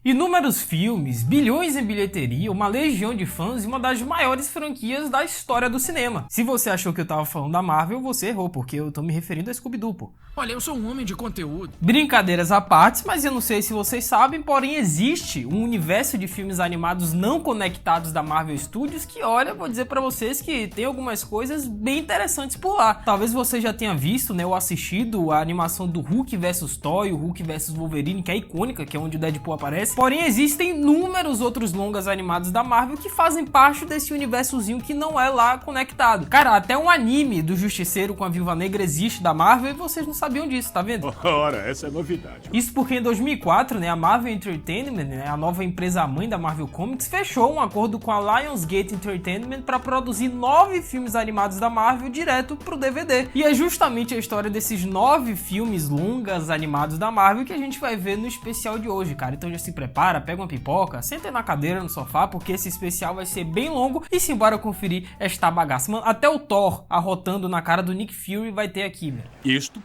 Inúmeros filmes, bilhões em bilheteria, uma legião de fãs e uma das maiores franquias da história do cinema. Se você achou que eu tava falando da Marvel, você errou, porque eu tô me referindo a Scooby-Doo, pô. Olha, eu sou um homem de conteúdo. Brincadeiras à parte, mas eu não sei se vocês sabem, porém existe um universo de filmes animados não conectados da Marvel Studios que, olha, vou dizer pra vocês que tem algumas coisas bem interessantes por lá. Talvez você já tenha visto, né, ou assistido a animação do Hulk vs Thor, o Hulk vs Wolverine, que é icônica, que é onde o Deadpool aparece. Porém, existem inúmeros outros longas animados da Marvel que fazem parte desse universozinho que não é lá conectado. Cara, até um anime do Justiceiro com a Viúva Negra existe da Marvel e vocês não sabiam disso, tá vendo? Ora, essa é novidade. Isso porque em 2004, né, a Marvel Entertainment, né, a nova empresa-mãe da Marvel Comics, fechou um acordo com a Lionsgate Entertainment para produzir 9 filmes animados da Marvel direto pro DVD. E é justamente a história desses 9 filmes longas animados da Marvel que a gente vai ver no especial de hoje, cara. Então já se prepara, pega uma pipoca, senta na cadeira, no sofá, porque esse especial vai ser bem longo e simbora conferir esta bagaça. Mano, até o Thor arrotando na cara do Nick Fury vai ter aqui, velho. Isto?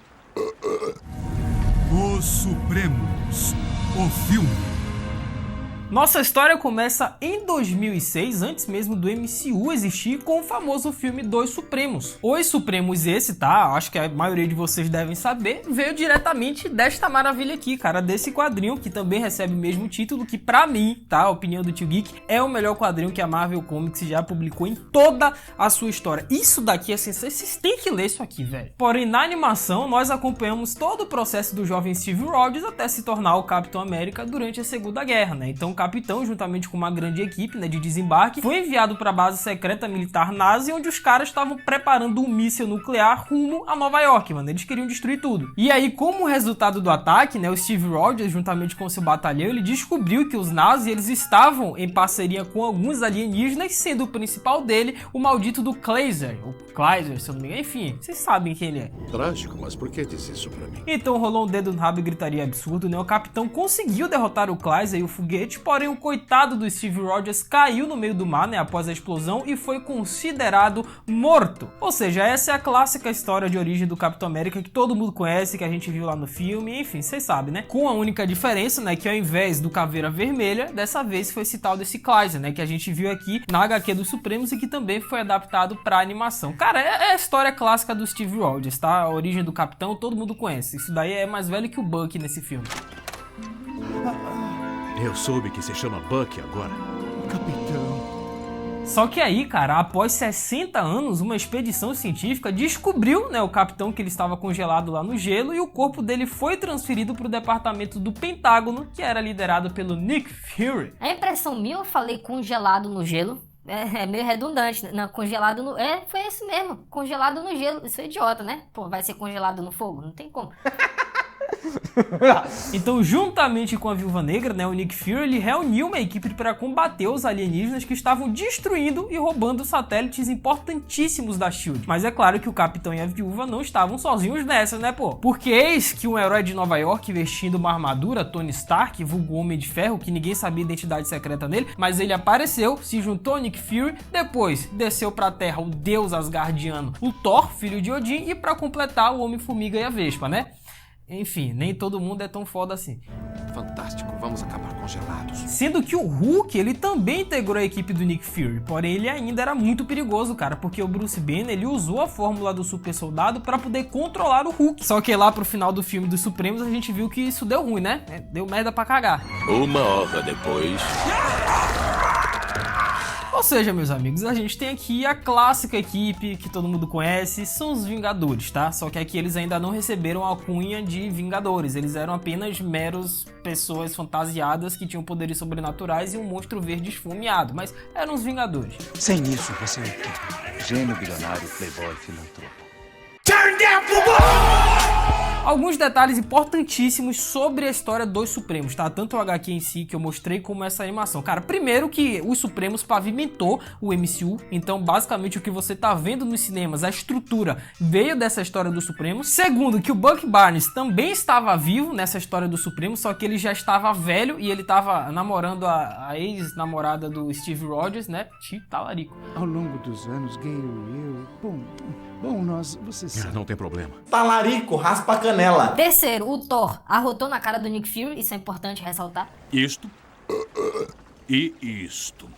Os Supremos, o filme. Nossa história começa em 2006, antes mesmo do MCU existir, com o famoso filme Os Supremos. Os Supremos esse, tá? Acho que a maioria de vocês devem saber, veio diretamente desta maravilha aqui, cara, desse quadrinho, que também recebe o mesmo título, que pra mim, tá? A opinião do Tio Geek, é o melhor quadrinho que a Marvel Comics já publicou em toda a sua história. Isso daqui é sensacional, vocês têm que ler isso aqui, velho. Porém, na animação, nós acompanhamos todo o processo do jovem Steve Rogers até se tornar o Capitão América durante a Segunda Guerra, né? Então, capitão, juntamente com uma grande equipe, né, de desembarque, foi enviado para a base secreta militar nazi, onde os caras estavam preparando um míssil nuclear rumo a Nova York, mano. Eles queriam destruir tudo. E aí, como resultado do ataque, né, o Steve Rogers, juntamente com seu batalhão, ele descobriu que os nazis, eles estavam em parceria com alguns alienígenas, sendo o principal dele o maldito do Kleiser, o Kleiser, se eu não me engano. Enfim, vocês sabem quem ele é. Trágico, mas por que disse isso pra mim? Então rolou um dedo no rabo e gritaria absurdo, né? O capitão conseguiu derrotar o Kleiser e o foguete, porém o coitado do Steve Rogers caiu no meio do mar, né, após a explosão e foi considerado morto. Ou seja, essa é a clássica história de origem do Capitão América que todo mundo conhece, que a gente viu lá no filme, enfim, vocês sabem, né? Com a única diferença, né, que ao invés do Caveira Vermelha, dessa vez foi esse tal desse Kleiser, né, que a gente viu aqui na HQ dos Supremos e que também foi adaptado pra animação. Cara, é a história clássica do Steve Rogers, tá? A origem do Capitão todo mundo conhece. Isso daí é mais velho que o Bucky nesse filme. Eu soube que se chama Bucky agora. Capitão. Só que aí, cara, após 60 anos, uma expedição científica descobriu, né, o capitão que ele estava congelado lá no gelo e o corpo dele foi transferido para o departamento do Pentágono, que era liderado pelo Nick Fury. A impressão minha, eu falei congelado no gelo. É meio redundante, não, congelado no... foi isso mesmo, congelado no gelo. Isso é idiota, né? Pô, vai ser congelado no fogo? Não tem como. Então, juntamente com a Viúva Negra, né, o Nick Fury, ele reuniu uma equipe para combater os alienígenas que estavam destruindo e roubando satélites importantíssimos da SHIELD. Mas é claro que o Capitão e a Viúva não estavam sozinhos nessas, né, pô? Porque eis que um herói de Nova York vestindo uma armadura, Tony Stark, vulgo Homem de Ferro, que ninguém sabia a identidade secreta dele, mas ele apareceu, se juntou ao Nick Fury, depois desceu pra Terra o deus asgardiano, o Thor, filho de Odin, e para completar o Homem-Formiga e a Vespa, né? Enfim, nem todo mundo é tão foda assim. Fantástico, vamos acabar congelados. Sendo que o Hulk, ele também integrou a equipe do Nick Fury, porém ele ainda era muito perigoso, cara, porque o Bruce Banner, ele usou a fórmula do super soldado pra poder controlar o Hulk. Só que lá pro final do filme dos Supremos a gente viu que isso deu ruim, né? Deu merda pra cagar. Uma hora depois... Ou seja, meus amigos, a gente tem aqui a clássica equipe que todo mundo conhece, são os Vingadores, tá? Só que aqui eles ainda não receberam a alcunha de Vingadores, eles eram apenas meros pessoas fantasiadas que tinham poderes sobrenaturais e um monstro verde esfomeado, mas eram os Vingadores. Sem isso, você é o quê? Gênio, bilionário, playboy, filantropo. Turn down for what? Alguns detalhes importantíssimos sobre a história dos Supremos, tá? Tanto o HQ em si que eu mostrei como essa animação. Cara, primeiro que os Supremos pavimentou o MCU, então basicamente o que você tá vendo nos cinemas, a estrutura veio dessa história dos Supremos. Segundo, que o Bucky Barnes também estava vivo nessa história dos Supremos, só que ele já estava velho e ele estava namorando a ex-namorada do Steve Rogers, né? Talarico. Ao longo dos anos, Gale e eu... Bom, você sabe. Não tem problema. Talarico, raspa a canela. Terceiro, o Thor arrotou na cara do Nick Fury, isso é importante ressaltar. Isto? E isto.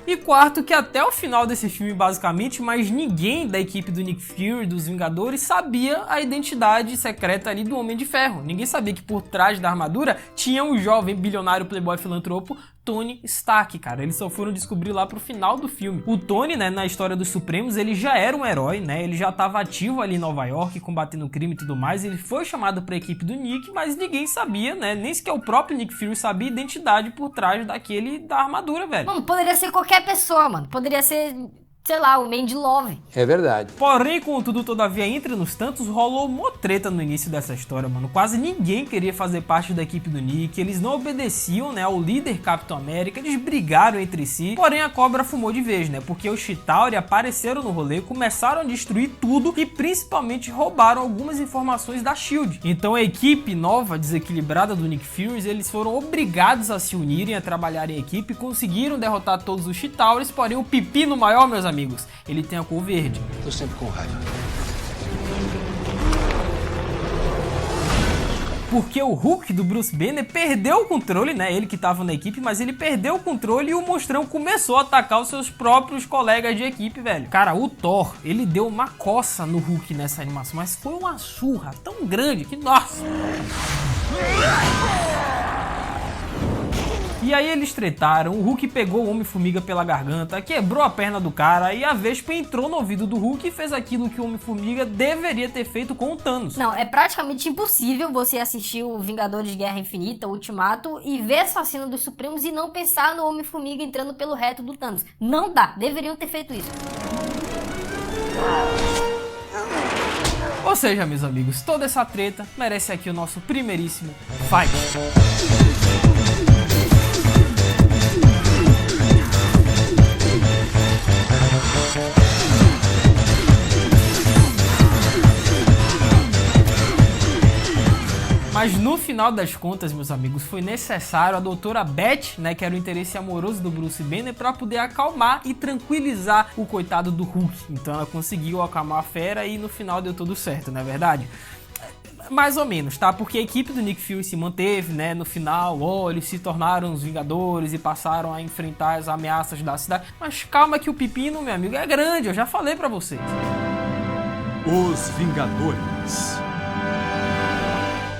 E quarto, que até o final desse filme, basicamente, mais ninguém da equipe do Nick Fury, dos Vingadores, sabia a identidade secreta ali do Homem de Ferro. Ninguém sabia que por trás da armadura tinha um jovem bilionário playboy filantropo, Tony Stark, cara. Eles só foram descobrir lá pro final do filme. O Tony, né, na história dos Supremos, ele já era um herói, né? Ele já estava ativo ali em Nova York, combatendo crime e tudo mais. Ele foi chamado pra equipe do Nick, mas ninguém sabia, né? Nem sequer o próprio Nick Fury sabia a identidade por trás da armadura, velho. Mano, poderia ser qualquer pessoa, mano. Poderia ser, sei lá, o Mandy Love. É verdade. Porém, contudo, todavia, entre nos tantos, rolou uma treta no início dessa história, mano. Quase ninguém queria fazer parte da equipe do Nick, eles não obedeciam, né, ao líder Capitão América, eles brigaram entre si, porém a cobra fumou de vez, né, porque os Chitauri apareceram no rolê, começaram a destruir tudo e principalmente roubaram algumas informações da SHIELD. Então a equipe nova, desequilibrada do Nick Fury, eles foram obrigados a se unirem, a trabalhar em equipe, conseguiram derrotar todos os Chitauris, porém o pepino maior, meus amigos, ele tem a cor verde. Tô sempre com raiva. Porque o Hulk do Bruce Banner perdeu o controle, né? Ele que tava na equipe, mas ele perdeu o controle e o monstrão começou a atacar os seus próprios colegas de equipe, velho. Cara, o Thor, ele deu uma coça no Hulk nessa animação, mas foi uma surra tão grande que, nossa! E aí eles tretaram, o Hulk pegou o Homem-Formiga pela garganta, quebrou a perna do cara e a Vespa entrou no ouvido do Hulk e fez aquilo que o Homem-Formiga deveria ter feito com o Thanos. Não, é praticamente impossível você assistir o Vingadores de Guerra Infinita, o Ultimato, e ver essa cena dos Supremos e não pensar no Homem-Formiga entrando pelo reto do Thanos. Não dá, deveriam ter feito isso. Ou seja, meus amigos, toda essa treta merece aqui o nosso primeiríssimo fight. Mas no final das contas, meus amigos, foi necessário a doutora Beth, né, que era o interesse amoroso do Bruce Banner, para poder acalmar e tranquilizar o coitado do Hulk. Então ela conseguiu acalmar a fera e no final deu tudo certo, não é verdade? Mais ou menos, tá? Porque a equipe do Nick Fury se manteve, né? No final, eles se tornaram os Vingadores e passaram a enfrentar as ameaças da cidade. Mas calma que o pepino, meu amigo, é grande, eu já falei pra vocês. Os Vingadores.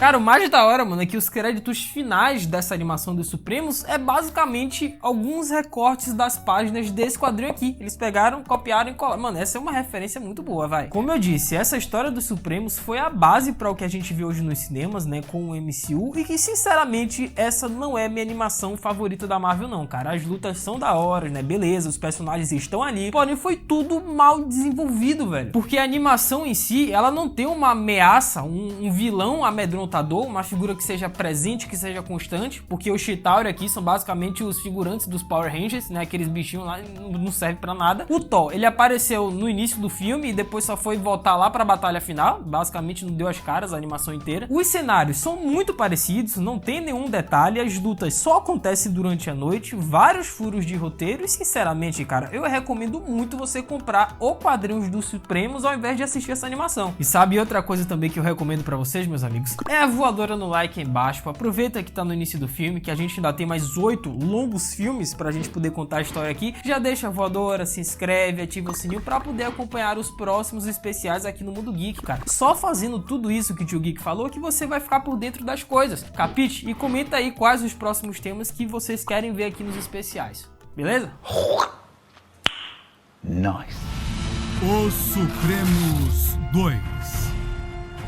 Cara, o mais da hora, mano, é que os créditos finais dessa animação dos Supremos é basicamente alguns recortes das páginas desse quadrinho aqui. Eles pegaram, copiaram e colaram. Mano, essa é uma referência muito boa, vai. Como eu disse, essa história dos Supremos foi a base para o que a gente vê hoje nos cinemas, né, com o MCU, e que, sinceramente, essa não é minha animação favorita da Marvel, não, cara. As lutas são da hora, né, beleza, os personagens estão ali, porém foi tudo mal desenvolvido, velho. Porque a animação em si, ela não tem uma ameaça, um vilão amedrontador, uma figura que seja presente, que seja constante, porque os Chitauri aqui são basicamente os figurantes dos Power Rangers, né, aqueles bichinhos lá, não serve pra nada. O Thor, ele apareceu no início do filme e depois só foi voltar lá pra batalha final, basicamente não deu as caras a animação inteira. Os cenários são muito parecidos, não tem nenhum detalhe, as lutas só acontecem durante a noite, vários furos de roteiro e, sinceramente, cara, eu recomendo muito você comprar o quadrinhos dos Supremos ao invés de assistir essa animação. E sabe outra coisa também que eu recomendo pra vocês, meus amigos? É a voadora no like aí embaixo. Aproveita que tá no início do filme, que a gente ainda tem mais 8 longos filmes pra gente poder contar a história aqui. Já deixa a voadora, se inscreve, ativa o sininho pra poder acompanhar os próximos especiais aqui no Mundo Geek, cara. Só fazendo tudo isso que o Tio Geek falou que você vai ficar por dentro das coisas, capite? E comenta aí quais os próximos temas que vocês querem ver aqui nos especiais, beleza? Nice. Os Supremos 2.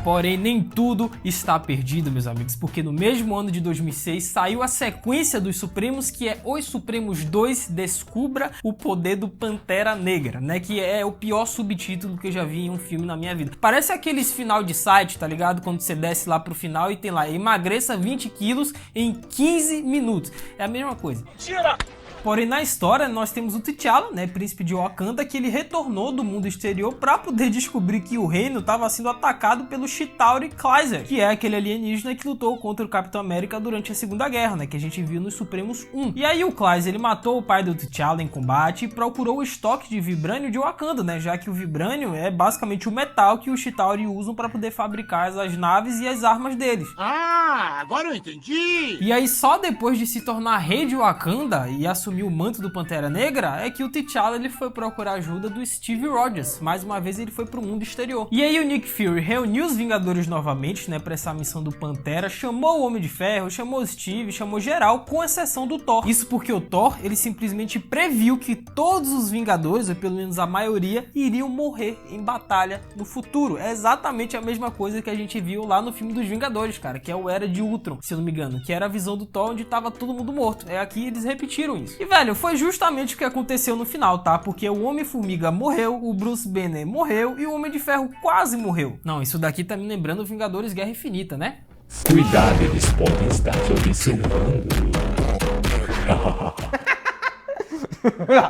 Porém, nem tudo está perdido, meus amigos, porque no mesmo ano de 2006 saiu a sequência dos Supremos, que é Os Supremos 2 Descubra o Poder do Pantera Negra, né? Que é o pior subtítulo que eu já vi em um filme na minha vida. Parece aqueles final de site, tá ligado? Quando você desce lá pro final e tem lá, emagreça 20 quilos em 15 minutos. É a mesma coisa. Tira! Porém, na história, nós temos o T'Challa, né, príncipe de Wakanda, que ele retornou do mundo exterior para poder descobrir que o reino estava sendo atacado pelo Chitauri Kaiser, que é aquele alienígena que lutou contra o Capitão América durante a Segunda Guerra, né, que a gente viu nos Supremos 1. E aí o Kaiser, ele matou o pai do T'Challa em combate e procurou o estoque de vibrânio de Wakanda, né, já que o vibrânio é basicamente o metal que os Chitauri usam para poder fabricar as naves e as armas deles. Ah, agora eu entendi! E aí só depois de se tornar rei de Wakanda e assumir o manto do Pantera Negra é que o T'Challa ele foi procurar ajuda do Steve Rogers. Mais uma vez ele foi pro mundo exterior. E aí o Nick Fury reuniu os Vingadores novamente, né, pra essa missão do Pantera, chamou o Homem de Ferro, chamou o Steve, chamou geral, com exceção do Thor. Isso porque o Thor, ele simplesmente previu que todos os Vingadores, ou pelo menos a maioria, iriam morrer em batalha no futuro. É exatamente a mesma coisa que a gente viu lá no filme dos Vingadores, cara, que é o Era de Ultron, se eu não me engano, que era a visão do Thor onde tava todo mundo morto. É aqui eles repetiram isso. E velho, foi justamente o que aconteceu no final, tá? Porque o Homem-Formiga morreu, o Bruce Banner morreu e o Homem de Ferro quase morreu. Não, isso daqui tá me lembrando Vingadores Guerra Infinita, né? Cuidado, eles podem estar te observando.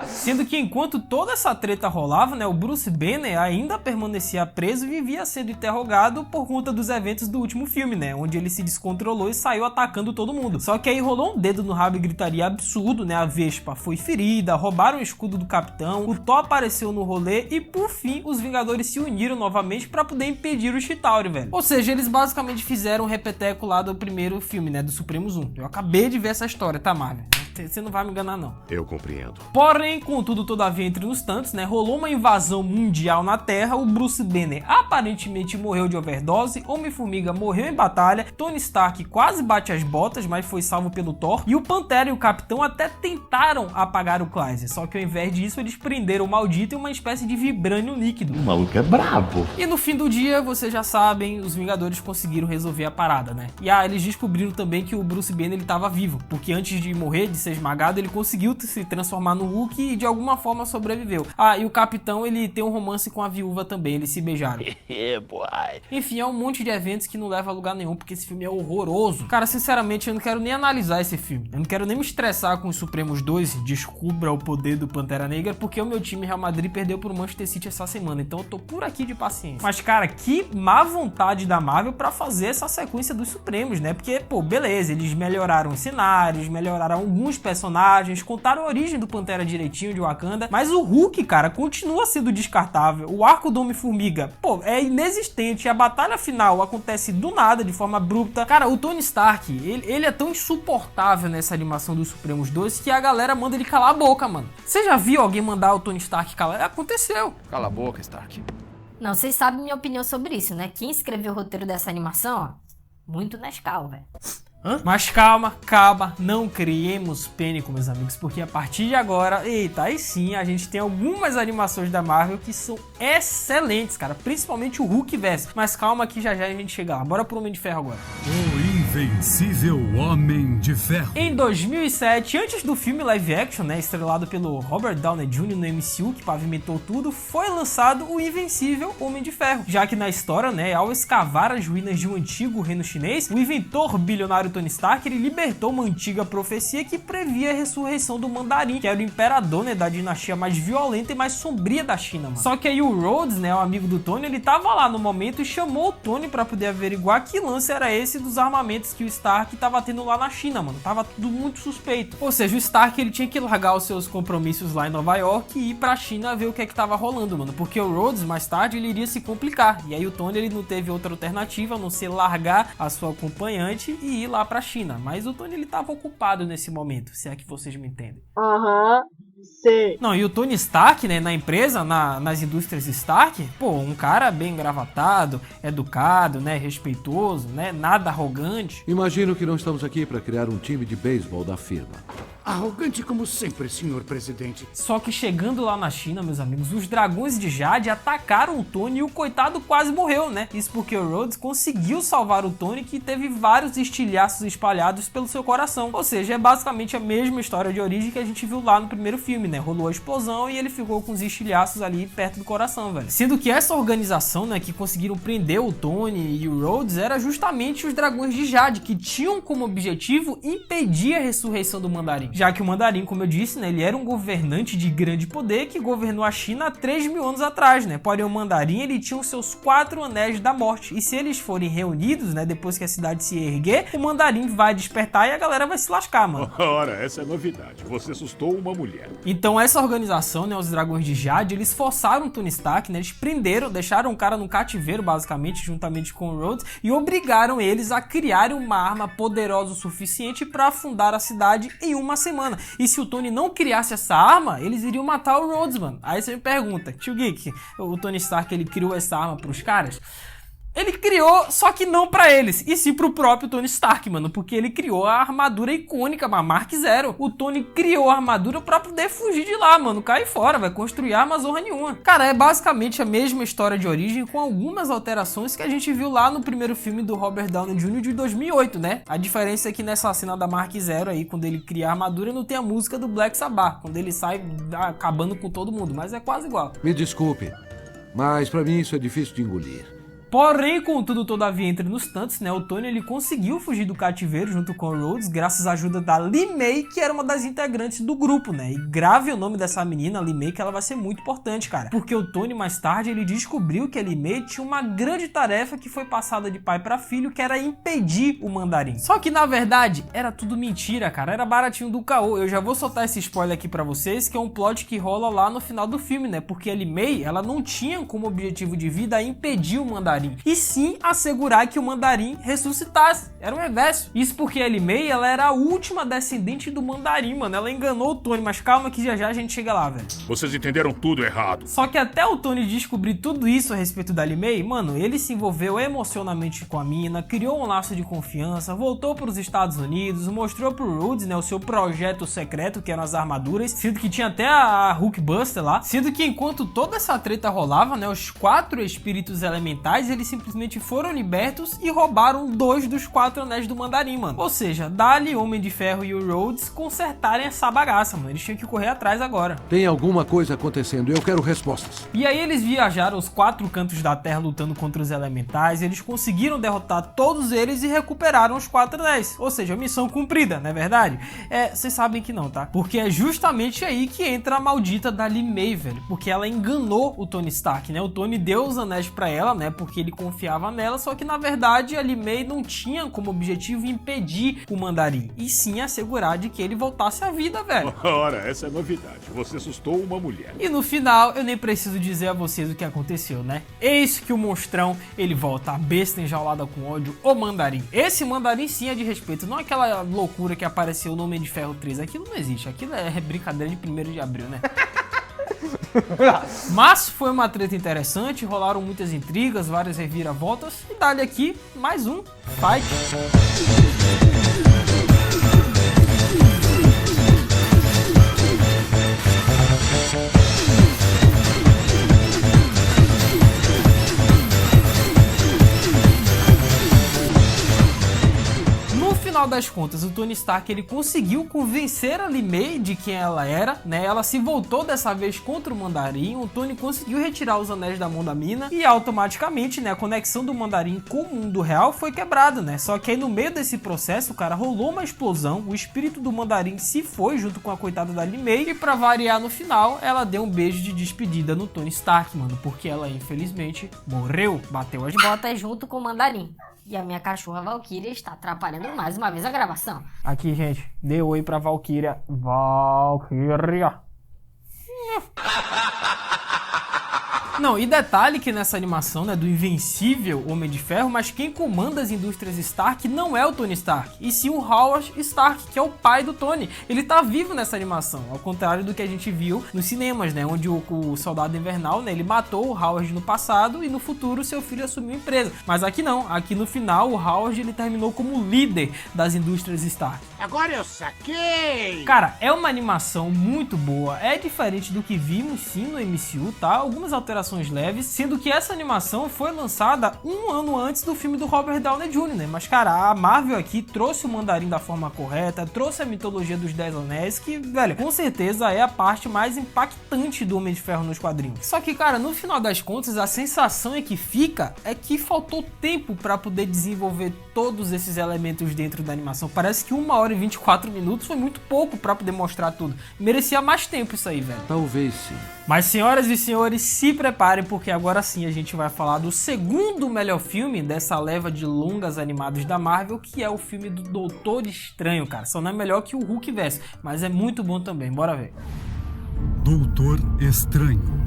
Sendo que enquanto toda essa treta rolava, né, o Bruce Banner ainda permanecia preso e vivia sendo interrogado por conta dos eventos do último filme, né, onde ele se descontrolou e saiu atacando todo mundo. Só que aí rolou um dedo no rabo e gritaria absurdo, né, a Vespa foi ferida, roubaram o escudo do Capitão, o Thor apareceu no rolê e por fim os Vingadores se uniram novamente pra poder impedir o Chitauri, velho. Ou seja, eles basicamente fizeram um repeteco lá do primeiro filme, né, do Supremos 1. Eu acabei de ver essa história, tá, Marvel? Você não vai me enganar, não. Eu compreendo. Porém, contudo, todavia, entre nos tantos, né, rolou uma invasão mundial na Terra, o Bruce Banner aparentemente morreu de overdose, Homem-Formiga morreu em batalha, Tony Stark quase bate as botas, mas foi salvo pelo Thor, e o Pantera e o Capitão até tentaram apagar o Kaiser, só que ao invés disso, eles prenderam o maldito em uma espécie de vibrânio líquido. O maluco é brabo. E no fim do dia, vocês já sabem, os Vingadores conseguiram resolver a parada, né? E eles descobriram também que o Bruce Banner ele tava vivo, porque antes de morrer, de ser esmagado, ele conseguiu se transformar no Hulk e de alguma forma sobreviveu. E o Capitão, ele tem um romance com a Viúva também, eles se beijaram. Enfim, é um monte de eventos que não leva a lugar nenhum, porque esse filme é horroroso. Cara, sinceramente, eu não quero nem analisar esse filme. Eu não quero nem me estressar com os Supremos 2, descubra o poder do Pantera Negra, porque o meu time Real Madrid perdeu pro Manchester City essa semana, então eu tô por aqui de paciência. Mas, cara, que má vontade da Marvel pra fazer essa sequência dos Supremos, né? Porque, pô, beleza, eles melhoraram os cenários, melhoraram alguns personagens, contaram a origem do Pantera direitinho de Wakanda, mas o Hulk, cara, continua sendo descartável. O arco do Homem-Formiga, pô, é inexistente. A batalha final acontece do nada, de forma abrupta. Cara, o Tony Stark, ele é tão insuportável nessa animação dos Supremos 2 que a galera manda ele calar a boca, mano. Você já viu alguém mandar o Tony Stark calar? Aconteceu. Cala a boca, Stark. Não, vocês sabem minha opinião sobre isso, né? Quem escreveu o roteiro dessa animação, ó, muito Nescau, velho. Mas calma, não criemos pânico, meus amigos, porque a partir de agora, eita, aí sim, a gente tem algumas animações da Marvel que são excelentes, cara, principalmente o Hulkverse. Mas calma que já a gente chega lá. Bora pro Homem de Ferro agora. O Invencível Homem de Ferro. Em 2007, antes do filme live action, né, estrelado pelo Robert Downey Jr. no MCU, que pavimentou tudo, foi lançado o Invencível Homem de Ferro. Já que na história, né, ao escavar as ruínas de um antigo reino chinês, o inventor bilionário Tony Stark, ele libertou uma antiga profecia que previa a ressurreição do Mandarim, que era o imperador, né, da dinastia mais violenta e mais sombria da China, mano. Só que aí o Rhodes, né, o amigo do Tony, ele tava lá no momento e chamou o Tony pra poder averiguar que lance era esse dos armamentos que o Stark tava tendo lá na China, mano. Tava tudo muito suspeito. Ou seja, o Stark, ele tinha que largar os seus compromissos lá em Nova York e ir pra China ver o que é que tava rolando, mano. Porque o Rhodes, mais tarde, ele iria se complicar. E aí o Tony, ele não teve outra alternativa a não ser largar a sua acompanhante e ir lá pra China. Mas o Tony, ele tava ocupado nesse momento, se é que vocês me entendem. Sei. Não, e o Tony Stark, né, na empresa, nas indústrias Stark, pô, um cara bem engravatado, educado, né, respeitoso, né, nada arrogante. Imagino que não estamos aqui para criar um time de beisebol da firma. Arrogante como sempre, senhor presidente. Só que chegando lá na China, meus amigos, os dragões de Jade atacaram o Tony e o coitado quase morreu, né? Isso porque o Rhodes conseguiu salvar o Tony, que teve vários estilhaços espalhados pelo seu coração. Ou seja, é basicamente a mesma história de origem que a gente viu lá no primeiro filme, né? Rolou a explosão e ele ficou com os estilhaços ali perto do coração, velho. Sendo que essa organização, né, que conseguiram prender o Tony e o Rhodes era justamente os dragões de Jade, que tinham como objetivo impedir a ressurreição do Mandarim. Já que o Mandarim, como eu disse, né, ele era um governante de grande poder que governou a China há 3 mil anos atrás, né? Porém, o Mandarim, ele tinha os seus 4 anéis da morte. E se eles forem reunidos, né, depois que a cidade se erguer, o Mandarim vai despertar e a galera vai se lascar, mano. Ora, essa é novidade. Você assustou uma mulher. Então essa organização, né, os Dragões de Jade, eles forçaram o Tony Stark, né, eles prenderam, deixaram o cara no cativeiro, basicamente, juntamente com o Rhodes, e obrigaram eles a criarem uma arma poderosa o suficiente para afundar a cidade em uma semana. E se o Tony não criasse essa arma, eles iriam matar o Rhodes, mano. Aí você me pergunta, tio Geek, o Tony Stark, ele criou essa arma pros caras? Ele criou, só que não pra eles, e sim pro próprio Tony Stark, mano, porque ele criou a armadura icônica, a Mark Zero. O Tony criou a armadura pra poder fugir de lá, mano, cair fora, vai construir arma zorra nenhuma. Cara, é basicamente a mesma história de origem, com algumas alterações que a gente viu lá no primeiro filme do Robert Downey Jr. de 2008, né? A diferença é que nessa cena da Mark Zero aí, quando ele cria a armadura, não tem a música do Black Sabbath, quando ele sai acabando com todo mundo, mas é quase igual. Me desculpe, mas pra mim isso é difícil de engolir. Porém, contudo, todavia, entre nos tantos, né, o Tony, ele conseguiu fugir do cativeiro junto com o Rhodes, graças à ajuda da Li Mei, que era uma das integrantes do grupo, né, e grave o nome dessa menina, Li Mei, que ela vai ser muito importante, cara, porque o Tony, mais tarde, ele descobriu que a Li Mei tinha uma grande tarefa que foi passada de pai para filho, que era impedir o Mandarim. Só que, na verdade, era tudo mentira, cara, era baratinho do caô. Eu já vou soltar esse spoiler aqui pra vocês, que é um plot que rola lá no final do filme, né, porque a Li Mei, ela não tinha como objetivo de vida impedir o Mandarim, e sim assegurar que o Mandarim ressuscitasse. Era um reverso. Isso porque a Li Mei, ela era a última descendente do Mandarim, mano. Ela enganou o Tony, mas calma que já já a gente chega lá, velho. Vocês entenderam tudo errado. Só que até o Tony descobrir tudo isso a respeito da Li Mei, mano, ele se envolveu emocionalmente com a mina, criou um laço de confiança, voltou para os Estados Unidos, mostrou pro Rhodes, né, o seu projeto secreto, que eram as armaduras, sendo que tinha até a Hulkbuster lá, sendo que enquanto toda essa treta rolava, né, os 4 espíritos elementais, eles simplesmente foram libertos e roubaram 2 dos 4 anéis do Mandarim, mano. Ou seja, dali Homem de Ferro e o Rhodes consertarem essa bagaça, mano. Eles tinham que correr atrás agora. Tem alguma coisa acontecendo, eu quero respostas. E aí eles viajaram os 4 cantos da Terra lutando contra os elementais, eles conseguiram derrotar todos eles e recuperaram os 4 anéis. Ou seja, missão cumprida, não é verdade? Vocês sabem que não, tá? Porque é justamente aí que entra a maldita da Li Mei, velho. Porque ela enganou o Tony Stark, né? O Tony deu os anéis pra ela, né? Porque ele confiava nela, só que na verdade a Li Mei não tinha como objetivo impedir o Mandarim, e sim assegurar de que ele voltasse à vida, velho. Ora, essa é novidade. Você assustou uma mulher. E no final, eu nem preciso dizer a vocês o que aconteceu, né? Eis que o monstrão, ele volta, a besta enjaulada com ódio, o Mandarim. Esse Mandarim sim é de respeito, não aquela loucura que apareceu no Homem de Ferro 3. Aquilo não existe, aquilo é brincadeira de 1º de abril, né? Mas foi uma treta interessante, rolaram muitas intrigas, várias reviravoltas, e dá-lhe aqui mais um fight. No final das contas, o Tony Stark, ele conseguiu convencer a Li Mei de quem ela era, né? Ela se voltou dessa vez contra o Mandarim, o Tony conseguiu retirar os anéis da mão da mina e automaticamente, né, a conexão do Mandarim com o mundo real foi quebrada, né? Só que aí no meio desse processo, cara, rolou uma explosão, o espírito do Mandarim se foi junto com a coitada da Li Mei e pra variar no final, ela deu um beijo de despedida no Tony Stark, mano, porque ela infelizmente morreu, bateu as botas junto com o Mandarim. E a minha cachorra Valkyria está atrapalhando mais uma vez a gravação. Aqui, gente, dê oi pra Valkyria. Valkyria. Não, e detalhe que nessa animação, né, do invencível Homem de Ferro, mas quem comanda as indústrias Stark não é o Tony Stark, e sim o Howard Stark, que é o pai do Tony. Ele tá vivo nessa animação, ao contrário do que a gente viu nos cinemas, né, onde o Soldado Invernal, né, ele matou o Howard no passado e no futuro seu filho assumiu a empresa. Mas aqui não, aqui no final o Howard, ele terminou como líder das indústrias Stark. Agora eu saquei! Cara, é uma animação muito boa, é diferente do que vimos sim no MCU, tá? Algumas alterações alterações leves, sendo que essa animação foi lançada um ano antes do filme do Robert Downey Jr., né? Mas, cara, a Marvel aqui trouxe o Mandarim da forma correta, trouxe a mitologia dos 10 Anéis, que, velho, com certeza é a parte mais impactante do Homem de Ferro nos quadrinhos. Só que, cara, no final das contas, a sensação que fica é que faltou tempo pra poder desenvolver todos esses elementos dentro da animação. Parece que 1 hora e 24 minutos foi muito pouco pra poder mostrar tudo. Merecia mais tempo isso aí, velho. Talvez sim. Mas, senhoras e senhores, se preparem, porque agora sim a gente vai falar do segundo melhor filme dessa leva de longas animados da Marvel, que é o filme do Doutor Estranho, cara. Só não é melhor que o Hulkverse, mas é muito bom também. Bora ver. Doutor Estranho.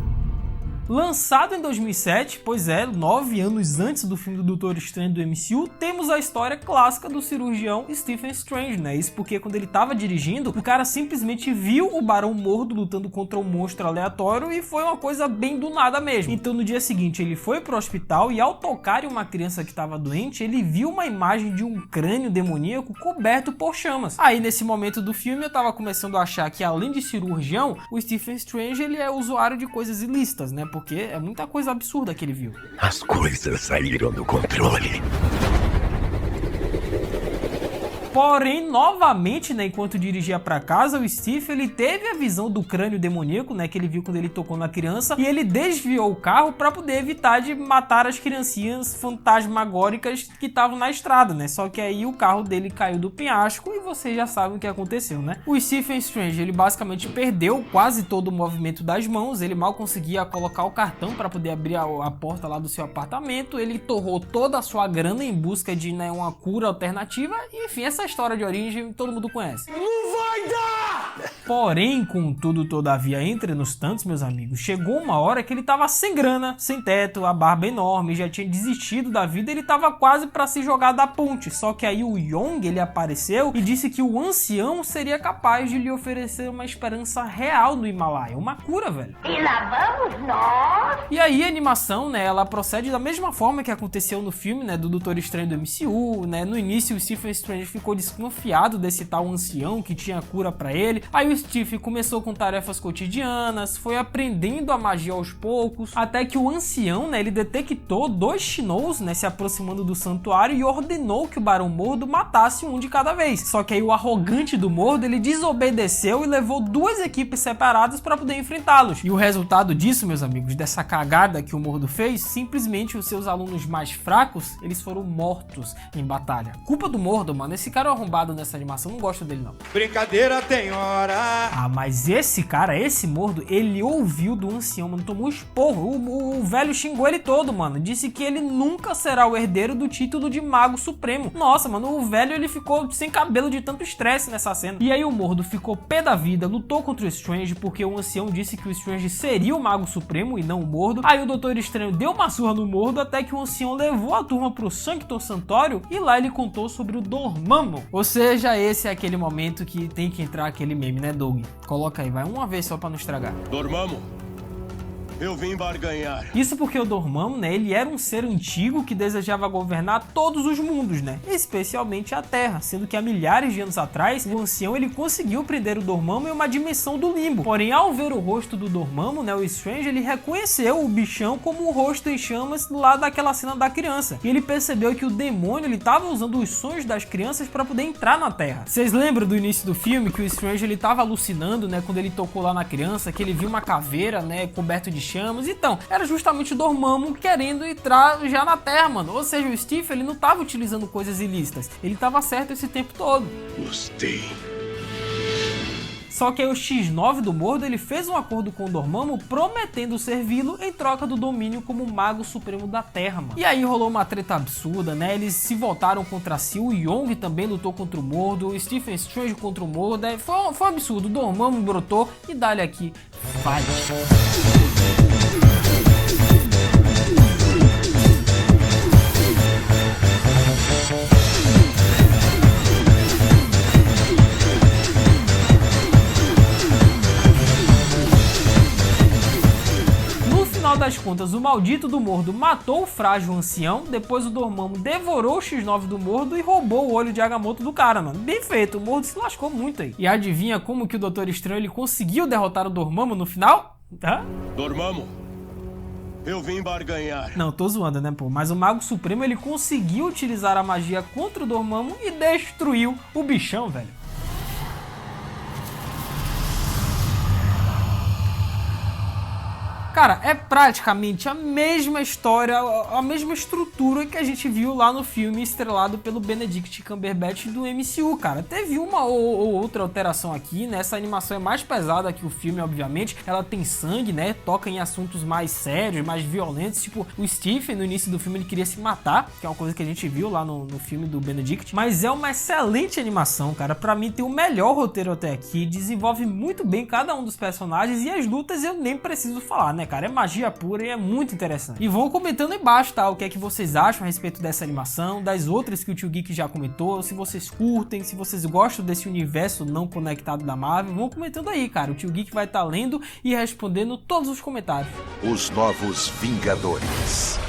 Lançado em 2007, pois é, 9 anos antes do filme do Doutor Estranho do MCU, temos a história clássica do cirurgião Stephen Strange, né? Isso porque quando ele tava dirigindo, o cara simplesmente viu o Barão Mordo lutando contra um monstro aleatório e foi uma coisa bem do nada mesmo. Então no dia seguinte ele foi pro hospital e ao tocar em uma criança que tava doente, ele viu uma imagem de um crânio demoníaco coberto por chamas. Aí nesse momento do filme eu tava começando a achar que além de cirurgião, o Stephen Strange ele é usuário de coisas ilícitas, né? Porque é muita coisa absurda que ele viu. As coisas saíram do controle. Porém, novamente, né, enquanto dirigia pra casa, o Steve, ele teve a visão do crânio demoníaco, né, que ele viu quando ele tocou na criança, e ele desviou o carro pra poder evitar de matar as criancinhas fantasmagóricas que estavam na estrada, né, só que aí o carro dele caiu do penhasco e vocês já sabem o que aconteceu, né. O Stephen Strange, ele basicamente perdeu quase todo o movimento das mãos, ele mal conseguia colocar o cartão pra poder abrir a porta lá do seu apartamento, ele torrou toda a sua grana em busca de, né, uma cura alternativa, e, enfim, essa história de origem todo mundo conhece. Não vai dar! Porém, contudo, todavia, entre nos tantos, meus amigos, chegou uma hora que ele tava sem grana, sem teto, a barba enorme, já tinha desistido da vida, ele tava quase pra se jogar da ponte. Só que aí o Yong, ele apareceu e disse que o ancião seria capaz de lhe oferecer uma esperança real no Himalaia, uma cura, velho. E lá vamos nós! E aí a animação, né, ela procede da mesma forma que aconteceu no filme, né, do Doutor Estranho do MCU, né, no início o Stephen Strange ficou desconfiado desse tal ancião que tinha cura pra ele. Aí o Steve começou com tarefas cotidianas, foi aprendendo a magia aos poucos, até que o ancião, né, ele detectou 2 Shinous, né, se aproximando do santuário e ordenou que o Barão Mordo matasse um de cada vez. Só que aí o arrogante do Mordo, ele desobedeceu e levou 2 equipes separadas para poder enfrentá-los. E o resultado disso, meus amigos, dessa cagada que o Mordo fez, simplesmente os seus alunos mais fracos, eles foram mortos em batalha. Culpa do Mordo, mano, esse cara é arrombado nessa animação, não gosto dele não. Brincadeira tem hora. Ah, mas esse cara, esse Mordo, ele ouviu do ancião, mano, tomou um esporro. O velho xingou ele todo, mano, disse que ele nunca será o herdeiro do título de Mago Supremo. Nossa, mano, o velho, ele ficou sem cabelo de tanto estresse nessa cena. E aí o Mordo ficou pé da vida, lutou contra o Strange, porque o ancião disse que o Strange seria o Mago Supremo e não o Mordo. Aí o Doutor Estranho deu uma surra no Mordo, até que o ancião levou a turma pro Sanctum Santuário e lá ele contou sobre o Dormammu. Ou seja, esse é aquele momento que tem que entrar aquele meme, né, Doug? Coloca aí, vai uma vez só pra não estragar. Dormammu, eu vim barganhar. Isso porque o Dormammu, né, ele era um ser antigo que desejava governar todos os mundos, né, especialmente a Terra, sendo que há milhares de anos atrás, o ancião ele conseguiu prender o Dormammu em uma dimensão do limbo. Porém, ao ver o rosto do Dormammu, né, o Strange, ele reconheceu o bichão como o rosto em chamas lá daquela cena da criança. E ele percebeu que o demônio, ele tava usando os sonhos das crianças para poder entrar na Terra. Vocês lembram do início do filme que o Strange, ele tava alucinando, né, quando ele tocou lá na criança, que ele viu uma caveira, né, coberto de chamas? Então, era justamente o Dormammu querendo entrar já na Terra, mano. Ou seja, o Steve, ele não tava utilizando coisas ilícitas. Ele tava certo esse tempo todo. Gostei. Só que aí o X9 do Mordo, ele fez um acordo com o Dormammu prometendo servi-lo em troca do domínio como Mago Supremo da Terra, mano. E aí rolou uma treta absurda, né? Eles se voltaram contra si, o Yong também lutou contra o Mordo, o Stephen Strange contra o Mordo, foi um absurdo. O Dormammu brotou e dá-lhe aqui, vai. Das contas, o maldito do Mordo matou o frágil ancião, depois o Dormammu devorou o X9 do Mordo e roubou o olho de Agamotto do cara, mano. Bem feito, o Mordo se lascou muito aí. E adivinha como que o Doutor Estranho ele conseguiu derrotar o Dormammu no final? Dormammu, Eu vim barganhar. Não, tô zoando, né, pô? Mas o Mago Supremo, ele conseguiu utilizar a magia contra o Dormammu e destruiu o bichão, velho. Cara, é praticamente a mesma história, a mesma estrutura que a gente viu lá no filme estrelado pelo Benedict Cumberbatch do MCU, cara. Teve uma ou outra alteração aqui, né? Essa animação é mais pesada que o filme, obviamente. Ela tem sangue, né? Toca em assuntos mais sérios, mais violentos. Tipo, o Stephen, no início do filme, ele queria se matar, que é uma coisa que a gente viu lá no filme do Benedict. Mas é uma excelente animação, cara. Pra mim, tem o melhor roteiro até aqui. Desenvolve muito bem cada um dos personagens e as lutas eu nem preciso falar, né, cara? É magia pura e é muito interessante. E vão comentando aí embaixo, tá? O que é que vocês acham a respeito dessa animação, das outras que o Tio Geek já comentou, se vocês curtem, se vocês gostam desse universo não conectado da Marvel, vão comentando aí, cara. O Tio Geek vai estar lendo e respondendo todos os comentários. Os Novos Vingadores.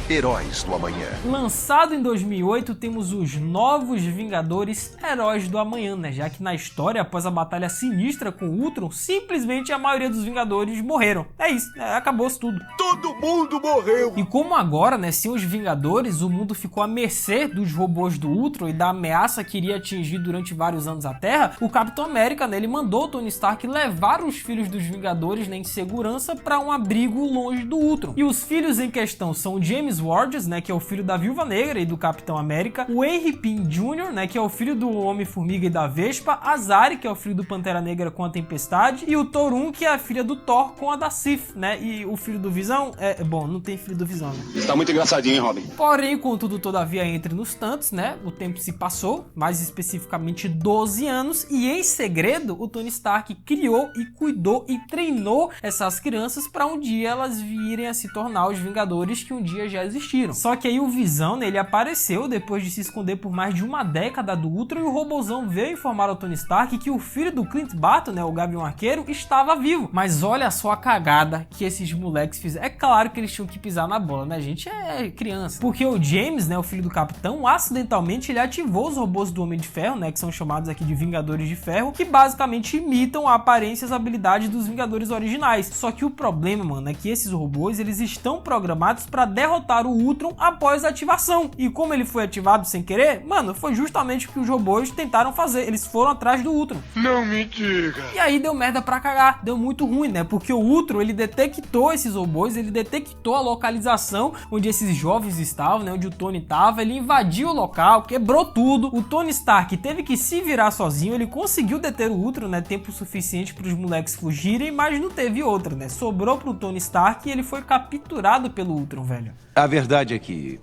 Heróis do Amanhã. Lançado em 2008, temos os Novos Vingadores Heróis do Amanhã, né? Já que na história, após a batalha sinistra com o Ultron, simplesmente a maioria dos Vingadores morreram. É isso, acabou-se tudo. Todo mundo morreu! E como agora, né, sem os Vingadores, o mundo ficou à mercê dos robôs do Ultron e da ameaça que iria atingir durante vários anos a Terra, o Capitão América, né, ele mandou o Tony Stark levar os filhos dos Vingadores, né, em segurança para um abrigo longe do Ultron. E os filhos em questão são o James Rogers, né, que é o filho da Viúva Negra e do Capitão América, o Henry Pym Jr., né, que é o filho do Homem-Formiga e da Vespa, a Zari, que é o filho do Pantera Negra com a Tempestade, e o Torun, que é a filha do Thor com a da Sif, né, e o filho do Visão, bom, não tem filho do Visão, né. Está muito engraçadinho, hein, Robin? Porém, contudo, todavia, entre nos tantos, né, o tempo se passou, mais especificamente 12 anos, e em segredo, o Tony Stark criou e cuidou e treinou essas crianças para um dia elas virem a se tornar os Vingadores que um dia já existiram. Só que aí o Visão, né, ele apareceu depois de se esconder por mais de uma década do Ultron e o Robozão veio informar ao Tony Stark que o filho do Clint Barton, né, o Gavião Arqueiro, estava vivo. Mas olha só a cagada que esses moleques fizeram. É claro que eles tinham que pisar na bola, né, gente? É criança. Porque o James, né, o filho do Capitão, acidentalmente ele ativou os robôs do Homem de Ferro, né, que são chamados aqui de Vingadores de Ferro, que basicamente imitam a aparência e as habilidades dos Vingadores originais. Só que o problema, mano, é que esses robôs, eles estão programados para derrotar o Ultron após a ativação. E como ele foi ativado sem querer, mano, foi justamente o que os robôs tentaram fazer. Eles foram atrás do Ultron. Não me diga. E aí deu merda pra cagar. Deu muito ruim, né? Porque o Ultron, ele detectou esses robôs, ele detectou a localização onde esses jovens estavam, né? Onde o Tony tava. Ele invadiu o local, quebrou tudo. O Tony Stark teve que se virar sozinho. Ele conseguiu deter o Ultron, né? Tempo suficiente para os moleques fugirem, mas não teve outra, né? Sobrou pro Tony Stark e ele foi capturado pelo Ultron, velho. A verdade é que...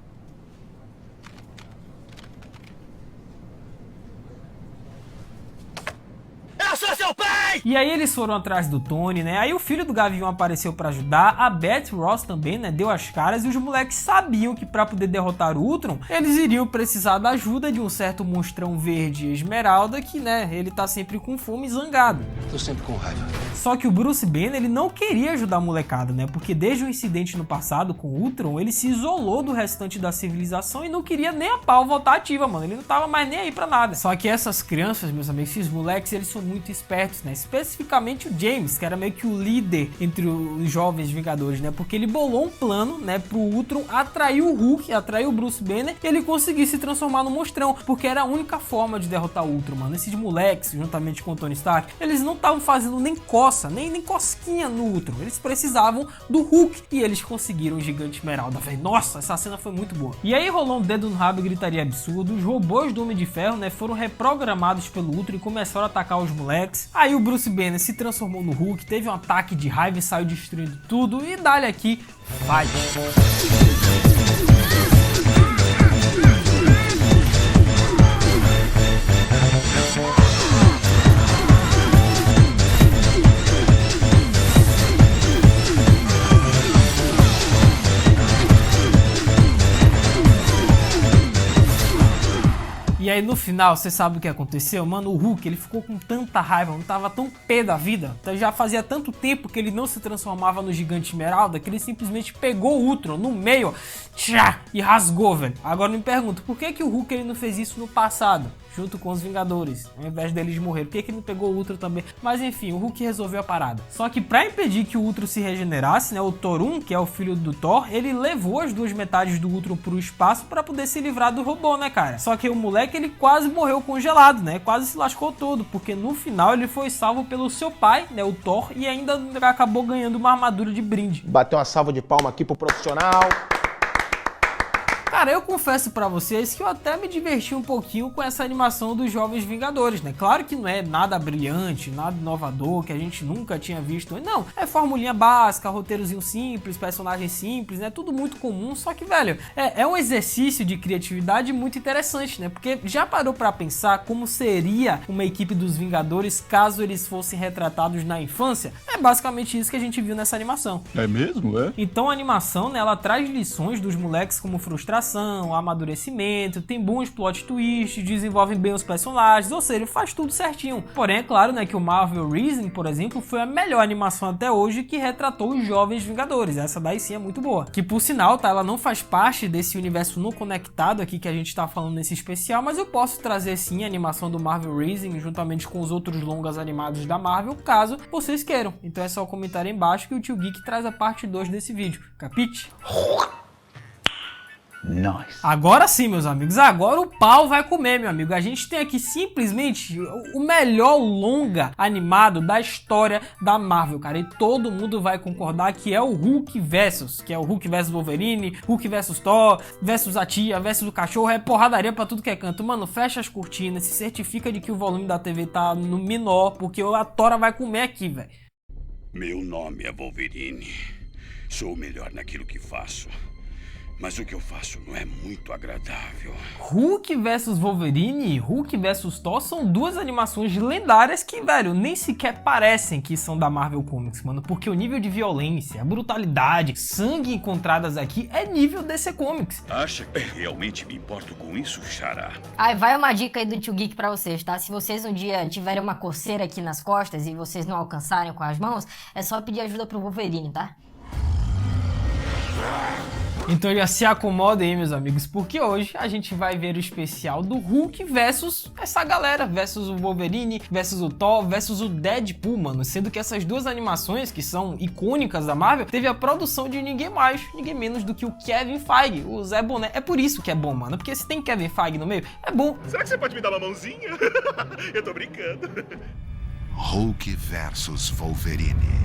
Eu sou seu pai! E aí eles foram atrás do Tony, né? Aí o filho do Gavião apareceu pra ajudar, a Beth Ross também, né? Deu as caras e os moleques sabiam que pra poder derrotar o Ultron, eles iriam precisar da ajuda de um certo monstrão verde esmeralda que, né? Ele tá sempre com fome e zangado. Tô sempre com raiva. Só que o Bruce Banner, ele não queria ajudar a molecada, né? Porque desde o incidente no passado com o Ultron, ele se isolou do restante da civilização e não queria nem a pau voltar ativa, mano. Ele não tava mais nem aí pra nada. Só que essas crianças, meus amigos, esses moleques, eles são muito espertos, né? Especificamente o James, que era meio que o líder entre os jovens Vingadores, né? Porque ele bolou um plano, né, pro Ultron atrair o Hulk, atrair o Bruce Banner e ele conseguir se transformar no monstrão, porque era a única forma de derrotar o Ultron, mano. Esses moleques, juntamente com o Tony Stark, eles não estavam fazendo nem coça, nem cosquinha no Ultron. Eles precisavam do Hulk e eles conseguiram o Gigante Esmeralda, velho. Nossa, essa cena foi muito boa. E aí rolou um dedo no rabo e gritaria absurdo. Os robôs do Homem de Ferro, né, foram reprogramados pelo Ultron e começaram a atacar os moleques. Aí o Bruce Banner se transformou no Hulk, teve um ataque de raiva e saiu destruindo tudo. E dá-lhe aqui, vai! E aí no final, você sabe o que aconteceu? Mano, o Hulk, ele ficou com tanta raiva, não tava tão pé da vida. Então já fazia tanto tempo que ele não se transformava no Gigante Esmeralda que ele simplesmente pegou o Ultron no meio, tchá, e rasgou, velho. Agora me pergunto, por que o Hulk ele não fez isso no passado? junto com os Vingadores, ao invés deles morrer. Por que não pegou o Ultron também? Mas enfim, o Hulk resolveu a parada. Só que pra impedir que o Ultron se regenerasse, né, o Thor 1, que é o filho do Thor, ele levou as duas metades do Ultron pro espaço pra poder se livrar do robô, né, cara? Só que o moleque, ele quase morreu congelado, né? Quase se lascou todo, porque no final ele foi salvo pelo seu pai, né, o Thor, e ainda acabou ganhando uma armadura de brinde. Bateu uma salva de palma aqui pro profissional. Cara, eu confesso pra vocês que eu até me diverti um pouquinho com essa animação dos Jovens Vingadores, né? Claro que não é nada brilhante, nada inovador, que a gente nunca tinha visto. Não, é formulinha básica, roteirozinho simples, personagens simples, né? Tudo muito comum, só que, velho, é um exercício de criatividade muito interessante, né? Porque já parou pra pensar como seria uma equipe dos Vingadores caso eles fossem retratados na infância? É basicamente isso que a gente viu nessa animação. É mesmo, é? Então a animação, né, ela traz lições dos moleques como frustração, amadurecimento, tem bons plot twists, desenvolvem bem os personagens, ou seja, faz tudo certinho. Porém, é claro, né, que o Marvel Rising, por exemplo, foi a melhor animação até hoje que retratou os Jovens Vingadores. Essa daí sim é muito boa. Que por sinal, tá, ela não faz parte desse universo não conectado aqui que a gente tá falando nesse especial, mas eu posso trazer sim a animação do Marvel Rising juntamente com os outros longas animados da Marvel, caso vocês queiram. Então é só comentar aí embaixo que o Tio Geek traz a parte 2 desse vídeo. Capite? Nice. Agora sim, meus amigos, agora o pau vai comer, meu amigo. A gente tem aqui simplesmente o melhor longa animado da história da Marvel, cara. E todo mundo vai concordar que é o Hulk versus, que é o Hulk versus Wolverine, Hulk versus Thor, versus a tia, versus o cachorro. É porradaria pra tudo que é canto. Mano, fecha as cortinas, se certifica de que o volume da TV tá no menor, porque a Tora vai comer aqui, velho. Meu nome é Wolverine. Sou o melhor naquilo que faço. Mas o que eu faço não é muito agradável. Hulk vs Wolverine e Hulk vs Thor são duas animações lendárias que, velho, nem sequer parecem que são da Marvel Comics, mano. Porque o nível de violência, brutalidade, sangue encontradas aqui é nível DC Comics. Acha que realmente me importo com isso, Xará? Aí vai uma dica aí do Tio Geek pra vocês, tá? Se vocês um dia tiverem uma coceira aqui nas costas e vocês não alcançarem com as mãos, é só pedir ajuda pro Wolverine, tá? Então já se acomodem aí, meus amigos, porque hoje a gente vai ver o especial do Hulk versus essa galera, versus o Wolverine, versus o Thor, versus o Deadpool, mano. Sendo que essas duas animações, que são icônicas da Marvel, teve a produção de ninguém mais, ninguém menos do que o Kevin Feige, o Zé Boné. É por isso que é bom, mano, porque se tem Kevin Feige no meio, é bom. Será que você pode me dar uma mãozinha? Eu tô brincando. Hulk versus Wolverine.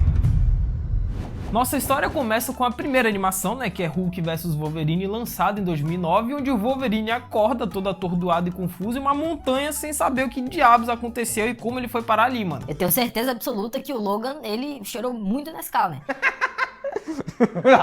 Nossa história começa com a primeira animação, né, que é Hulk vs Wolverine, lançada em 2009, onde o Wolverine acorda todo atordoado e confuso em uma montanha sem saber o que diabos aconteceu e como ele foi parar ali, mano. Eu tenho certeza absoluta que o Logan, ele cheirou muito nesse carro, né?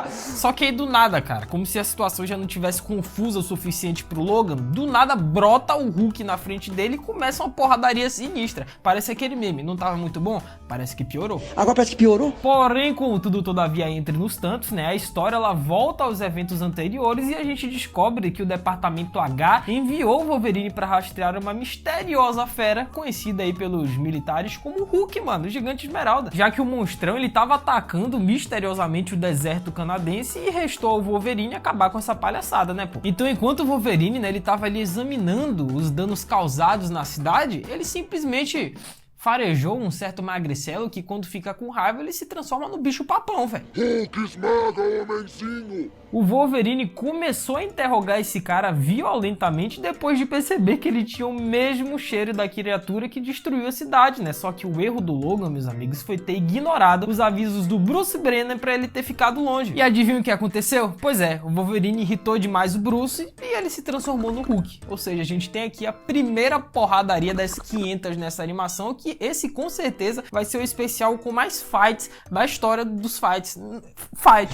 Só que aí do nada, cara, como se a situação já não tivesse confusa o suficiente pro Logan, do nada brota o Hulk na frente dele e começa uma porradaria sinistra. Parece aquele meme, não tava muito bom? Parece que piorou. Agora parece que piorou. Porém, contudo, todavia, entre nos tantos, né, a história ela volta aos eventos anteriores e a gente descobre que o Departamento H enviou o Wolverine pra rastrear uma misteriosa fera conhecida aí pelos militares como Hulk, mano, o Gigante Esmeralda. Já que o monstrão, ele tava atacando misteriosamente o deserto canadense e restou ao Wolverine acabar com essa palhaçada, né, pô? Então, enquanto o Wolverine, né, ele tava ali examinando os danos causados na cidade, ele simplesmente farejou um certo magricelo que, quando fica com raiva, ele se transforma no bicho papão, velho. Hulk esmaga, homenzinho! O Wolverine começou a interrogar esse cara violentamente depois de perceber que ele tinha o mesmo cheiro da criatura que destruiu a cidade, né? Só que o erro do Logan, meus amigos, foi ter ignorado os avisos do Bruce Banner pra ele ter ficado longe. E adivinha o que aconteceu? Pois é, o Wolverine irritou demais o Bruce e ele se transformou no Hulk. Ou seja, a gente tem aqui a primeira porradaria das 500 nessa animação, que esse com certeza vai ser o especial com mais fights da história dos fights. Fight.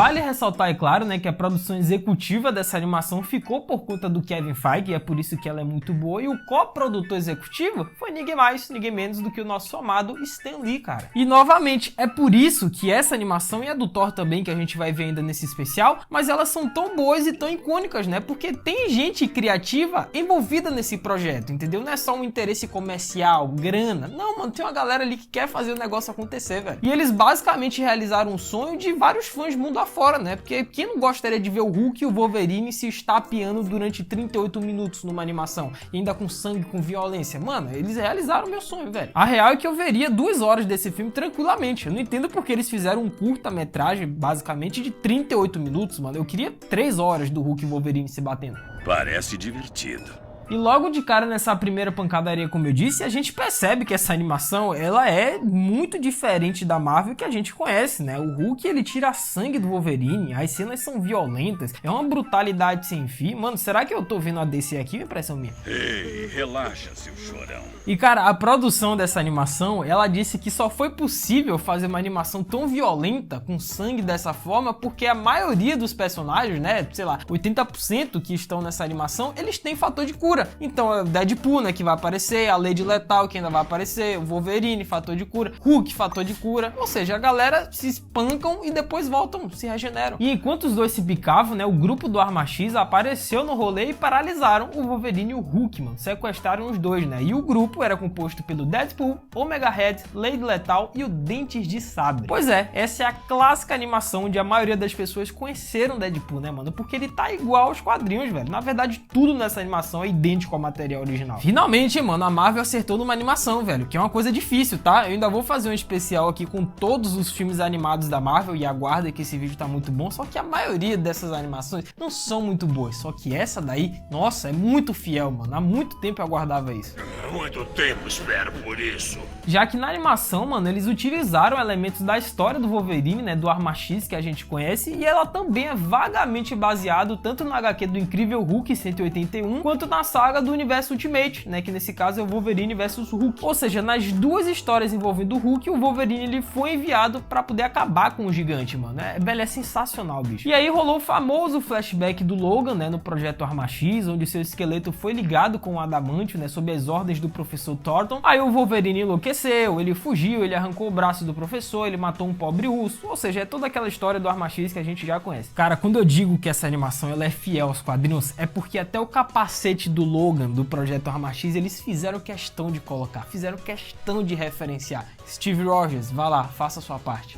Vale ressaltar, é claro, né, que a produção executiva dessa animação ficou por conta do Kevin Feige, e é por isso que ela é muito boa, e o coprodutor executivo foi ninguém mais, ninguém menos do que o nosso amado Stan Lee, cara. E novamente, é por isso que essa animação, e a do Thor também, que a gente vai ver ainda nesse especial, mas elas são tão boas e tão icônicas, né, porque tem gente criativa envolvida nesse projeto, entendeu? Não é só um interesse comercial, grana, não, mano, tem uma galera ali que quer fazer o negócio acontecer, velho. E eles basicamente realizaram um sonho de vários fãs mundo afora, né, porque quem não gostaria de ver o Hulk e o Wolverine se estapeando durante 38 minutos numa animação, e ainda com sangue, com violência? Mano, eles realizaram o meu sonho, velho. A real é que eu veria 2 horas desse filme tranquilamente. Eu não entendo porque eles fizeram um curta-metragem, basicamente, de 38 minutos, mano. Eu queria 3 horas do Hulk e Wolverine se batendo. Parece divertido. E logo de cara nessa primeira pancadaria, como eu disse, a gente percebe que essa animação, ela é muito diferente da Marvel que a gente conhece, né? O Hulk, ele tira sangue do Wolverine, as cenas são violentas, é uma brutalidade sem fim. Mano, será que eu tô vendo a DC aqui? É impressão minha. Ei, relaxa, seu chorão. E cara, a produção dessa animação, ela disse que só foi possível fazer uma animação tão violenta, com sangue dessa forma, porque a maioria dos personagens, né, sei lá, 80% que estão nessa animação, eles têm fator de cura. Então é o Deadpool, né, que vai aparecer, a Lady Lethal, que ainda vai aparecer, o Wolverine, fator de cura, Hulk, fator de cura. Ou seja, a galera se espancam e depois voltam, se regeneram. E enquanto os dois se picavam, né, o grupo do Arma X apareceu no rolê e paralisaram o Wolverine e o Hulk, mano. Sequestraram os dois, né? E o grupo era composto pelo Deadpool, Omega Red, Lady Lethal e o Dentes de Sabre. Pois é, essa é a clássica animação onde a maioria das pessoas conheceram Deadpool, né, mano? Porque ele tá igual aos quadrinhos, velho. Na verdade, tudo nessa animação é idêntico ao material original. Finalmente, mano, a Marvel acertou numa animação, velho, que é uma coisa difícil, tá? Eu ainda vou fazer um especial aqui com todos os filmes animados da Marvel e aguarda que esse vídeo tá muito bom, só que a maioria dessas animações não são muito boas, só que essa daí, nossa, é muito fiel, mano. Há muito tempo eu aguardava isso. Muito tempo espero por isso. Já que na animação, mano, eles utilizaram elementos da história do Wolverine, né, do Arma X que a gente conhece, e ela também é vagamente baseado tanto na HQ do Incrível Hulk 181, quanto na saga do universo Ultimate, né, que nesse caso é o Wolverine versus Hulk. Ou seja, nas duas histórias envolvendo o Hulk, o Wolverine ele foi enviado pra poder acabar com o gigante, mano. Velho, é sensacional, bicho. E aí rolou o famoso flashback do Logan, né, no projeto Arma X, onde seu esqueleto foi ligado com o Adamantio, né, sob as ordens do professor Thornton. Aí o Wolverine enlouqueceu, ele fugiu, ele arrancou o braço do professor, ele matou um pobre urso. Ou seja, é toda aquela história do Arma X que a gente já conhece. Cara, quando eu digo que essa animação ela é fiel aos quadrinhos, é porque até o capacete do Logan, do projeto Arma X, eles fizeram questão de colocar, fizeram questão de referenciar. Steve Rogers, vá lá, faça a sua parte.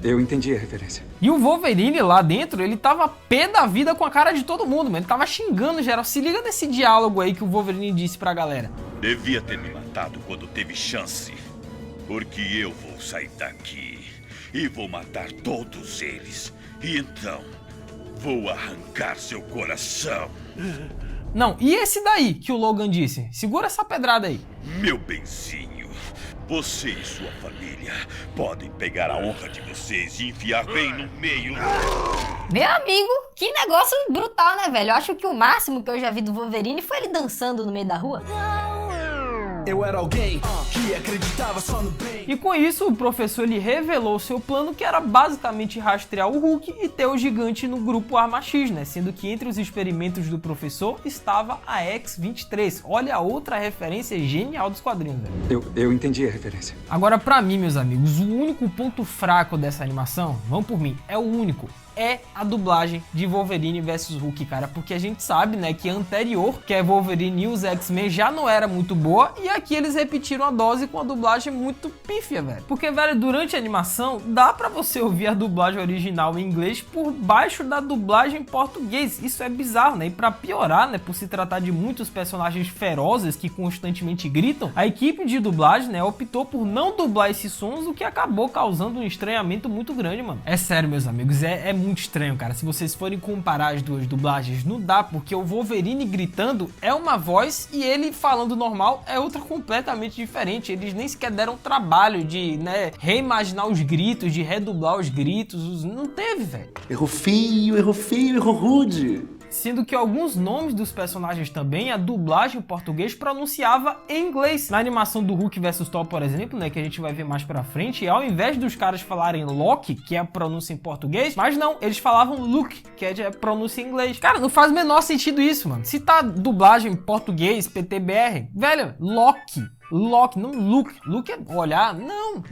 Eu entendi a referência. E o Wolverine lá dentro, ele tava pé da vida com a cara de todo mundo, mano. Ele tava xingando geral. Se liga nesse diálogo aí que o Wolverine disse pra galera. Devia ter me matado quando teve chance, porque eu vou sair daqui e vou matar todos eles. E então, vou arrancar seu coração. Não, e esse daí que o Logan disse? Segura essa pedrada aí. Meu benzinho, você e sua família podem pegar a honra de vocês e enfiar bem no meio. Meu amigo, que negócio brutal, né, velho? Eu acho que o máximo que eu já vi do Wolverine foi ele dançando no meio da rua. Eu era alguém que acreditava só no bem. E com isso, o professor ele revelou seu plano, que era basicamente rastrear o Hulk e ter o gigante no grupo Arma X, né? Sendo que entre os experimentos do professor estava a X-23. Olha a outra referência genial dos quadrinhos, velho. Eu entendi a referência. Agora, pra mim, meus amigos, o único ponto fraco dessa animação, vão por mim, é o único. É a dublagem de Wolverine vs Hulk, cara, porque a gente sabe, né, que a anterior, que é Wolverine e os X-Men, já não era muito boa, e aqui eles repetiram a dose com a dublagem muito pífia, velho. Porque, velho, durante a animação, dá pra você ouvir a dublagem original em inglês por baixo da dublagem em português. Isso é bizarro, né? E pra piorar, né, por se tratar de muitos personagens ferozes que constantemente gritam, a equipe de dublagem, né, optou por não dublar esses sons, o que acabou causando um estranhamento muito grande, mano. É sério, meus amigos, é muito estranho, cara. Se vocês forem comparar as duas dublagens, não dá, porque o Wolverine gritando é uma voz e ele falando normal é outra completamente diferente. Eles nem sequer deram trabalho de, né, reimaginar os gritos, de redublar os gritos. Não teve, velho. Errou feio, errou rude. Sendo que alguns nomes dos personagens também, a dublagem em português pronunciava em inglês. Na animação do Hulk vs Thor, por exemplo, né, que a gente vai ver mais pra frente, ao invés dos caras falarem Loki, que é a pronúncia em português, mas não, eles falavam Luke, que é a pronúncia em inglês. Cara, não faz o menor sentido isso, mano. Se tá dublagem em português, PTBR, velho, Loki, não Luke. Luke é olhar, não.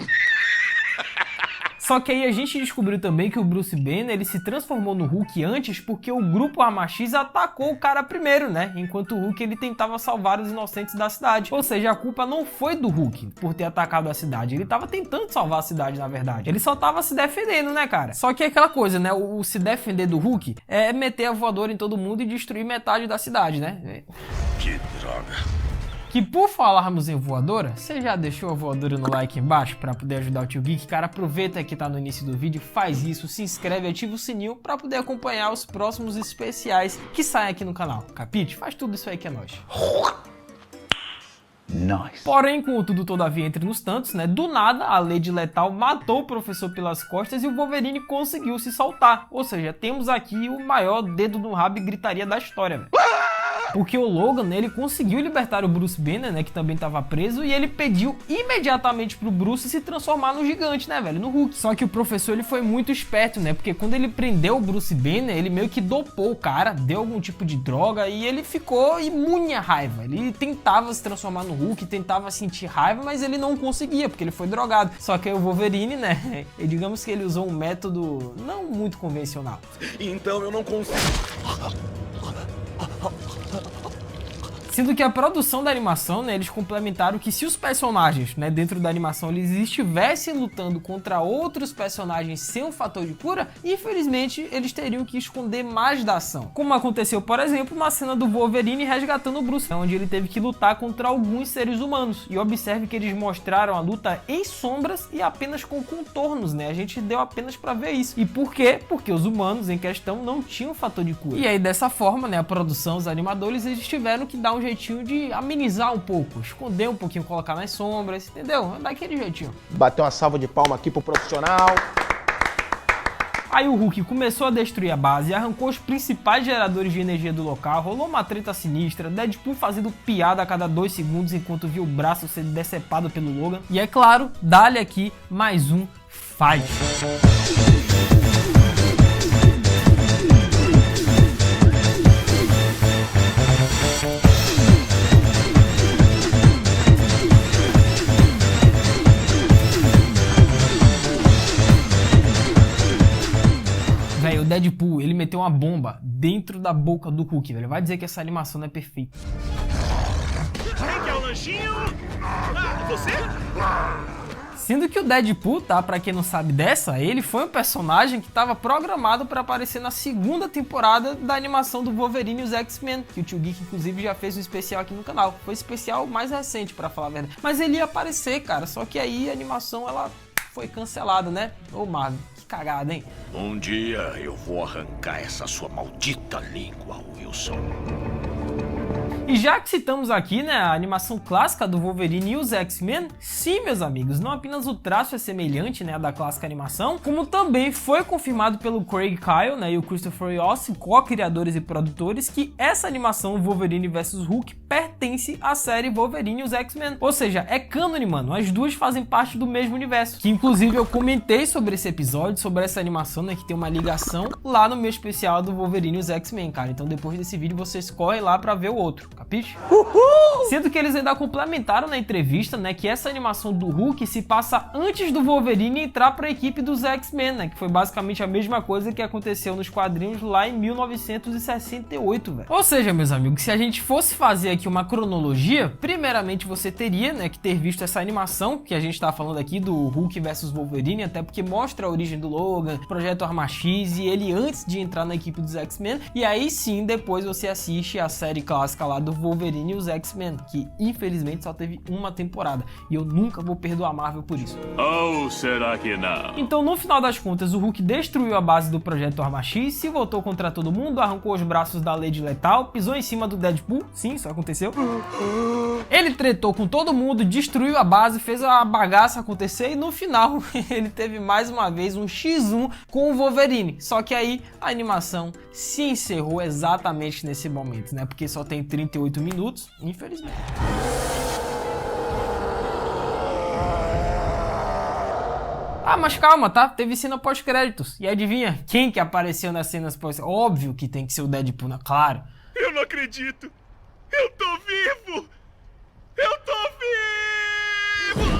Só que aí a gente descobriu também que o Bruce Banner, ele se transformou no Hulk antes porque o grupo Arma X atacou o cara primeiro, né? Enquanto o Hulk, ele tentava salvar os inocentes da cidade. Ou seja, a culpa não foi do Hulk por ter atacado a cidade. Ele tava tentando salvar a cidade, na verdade. Ele só tava se defendendo, né, cara? Só que é aquela coisa, né? O se defender do Hulk é meter a voadora em todo mundo e destruir metade da cidade, né? Que droga. Que por falarmos em voadora, você já deixou a voadora no like embaixo para poder ajudar o Tio Geek? Cara, aproveita que tá no início do vídeo, faz isso, se inscreve, ativa o sininho para poder acompanhar os próximos especiais que saem aqui no canal. Capite? Faz tudo isso aí que é nóis. Nice. Porém, contudo, todavia, entre nos tantos, né, do nada, a Lady Lethal matou o professor pelas costas e o Wolverine conseguiu se soltar. Ou seja, temos aqui o maior dedo no rabo e gritaria da história, velho. Porque o Logan, né, ele conseguiu libertar o Bruce Banner, né, que também estava preso, e ele pediu imediatamente pro Bruce se transformar no gigante, né, velho, no Hulk. Só que o professor, ele foi muito esperto, né, porque quando ele prendeu o Bruce Banner, ele meio que dopou o cara, deu algum tipo de droga e ele ficou imune à raiva. Ele tentava se transformar no Hulk, tentava sentir raiva, mas ele não conseguia, porque ele foi drogado. Só que aí o Wolverine, né, digamos que ele usou um método não muito convencional. Então eu não consigo. Sendo que a produção da animação, né, eles complementaram que se os personagens, né, dentro da animação, eles estivessem lutando contra outros personagens sem um fator de cura, infelizmente eles teriam que esconder mais da ação. Como aconteceu, por exemplo, na cena do Wolverine resgatando o Bruce, onde ele teve que lutar contra alguns seres humanos. E observe que eles mostraram a luta em sombras e apenas com contornos, né? A gente deu apenas pra ver isso. E por quê? Porque os humanos em questão não tinham fator de cura. E aí, dessa forma, né, a produção, os animadores, eles tiveram que dar um jeitinho de amenizar um pouco, esconder um pouquinho, colocar nas sombras, entendeu? Daquele jeitinho. Bateu uma salva de palma aqui pro profissional. Aí o Hulk começou a destruir a base, arrancou os principais geradores de energia do local, rolou uma treta sinistra, Deadpool fazendo piada a cada 2 segundos enquanto viu o braço sendo decepado pelo Logan. E é claro, dá-lhe aqui mais um fight. O Deadpool, ele meteu uma bomba dentro da boca do Hulk, velho. Vai dizer que essa animação não é perfeita. Quem quer o lanchinho? Você? Sendo que o Deadpool, tá? Pra quem não sabe dessa, ele foi um personagem que estava programado para aparecer na segunda temporada da animação do Wolverine e os X-Men, que o Tio Geek, inclusive, já fez um especial aqui no canal. Foi o especial mais recente, pra falar a verdade. Mas ele ia aparecer, cara, só que aí a animação, ela foi cancelada, né? Ô, Marvel. Cagada, hein? Um dia eu vou arrancar essa sua maldita língua, Wilson. E já que citamos aqui, né, a animação clássica do Wolverine e os X-Men, sim, meus amigos, não apenas o traço é semelhante, né, da clássica animação, como também foi confirmado pelo Craig Kyle, né, e o Christopher Yost, co-criadores e produtores, que essa animação Wolverine vs Hulk pertence à série Wolverine e os X-Men. Ou seja, é cânone, mano, as duas fazem parte do mesmo universo. Que inclusive eu comentei sobre esse episódio, sobre essa animação, né, que tem uma ligação lá no meu especial do Wolverine e os X-Men, cara. Então depois desse vídeo vocês correm lá pra ver o outro. Capiche? Uhul! Sendo que eles ainda complementaram na entrevista, né, que essa animação do Hulk se passa antes do Wolverine entrar para a equipe dos X-Men, né, que foi basicamente a mesma coisa que aconteceu nos quadrinhos lá em 1968, velho. Ou seja, meus amigos, se a gente fosse fazer aqui uma cronologia, primeiramente você teria, né, que ter visto essa animação que a gente tá falando aqui do Hulk versus Wolverine, até porque mostra a origem do Logan, Projeto Arma X e ele antes de entrar na equipe dos X-Men, e aí sim, depois você assiste a série clássica lá do Wolverine e os X-Men, que infelizmente só teve uma temporada, e eu nunca vou perdoar a Marvel por isso. Ou será que não? Então, no final das contas, o Hulk destruiu a base do Projeto Arma X, se voltou contra todo mundo, arrancou os braços da Lady Lethal, pisou em cima do Deadpool, sim, isso aconteceu. Ele tretou com todo mundo, destruiu a base, fez a bagaça acontecer e no final ele teve mais uma vez um X1 com o Wolverine. Só que aí a animação se encerrou exatamente nesse momento, né? Porque só tem 38 minutos, infelizmente. Ah, mas calma, tá? Teve cena pós-créditos. E adivinha quem que apareceu nas cenas pós-créditos? Óbvio que tem que ser o Deadpool, né? Claro. Eu não acredito! Eu tô vivo! Eu tô vivo!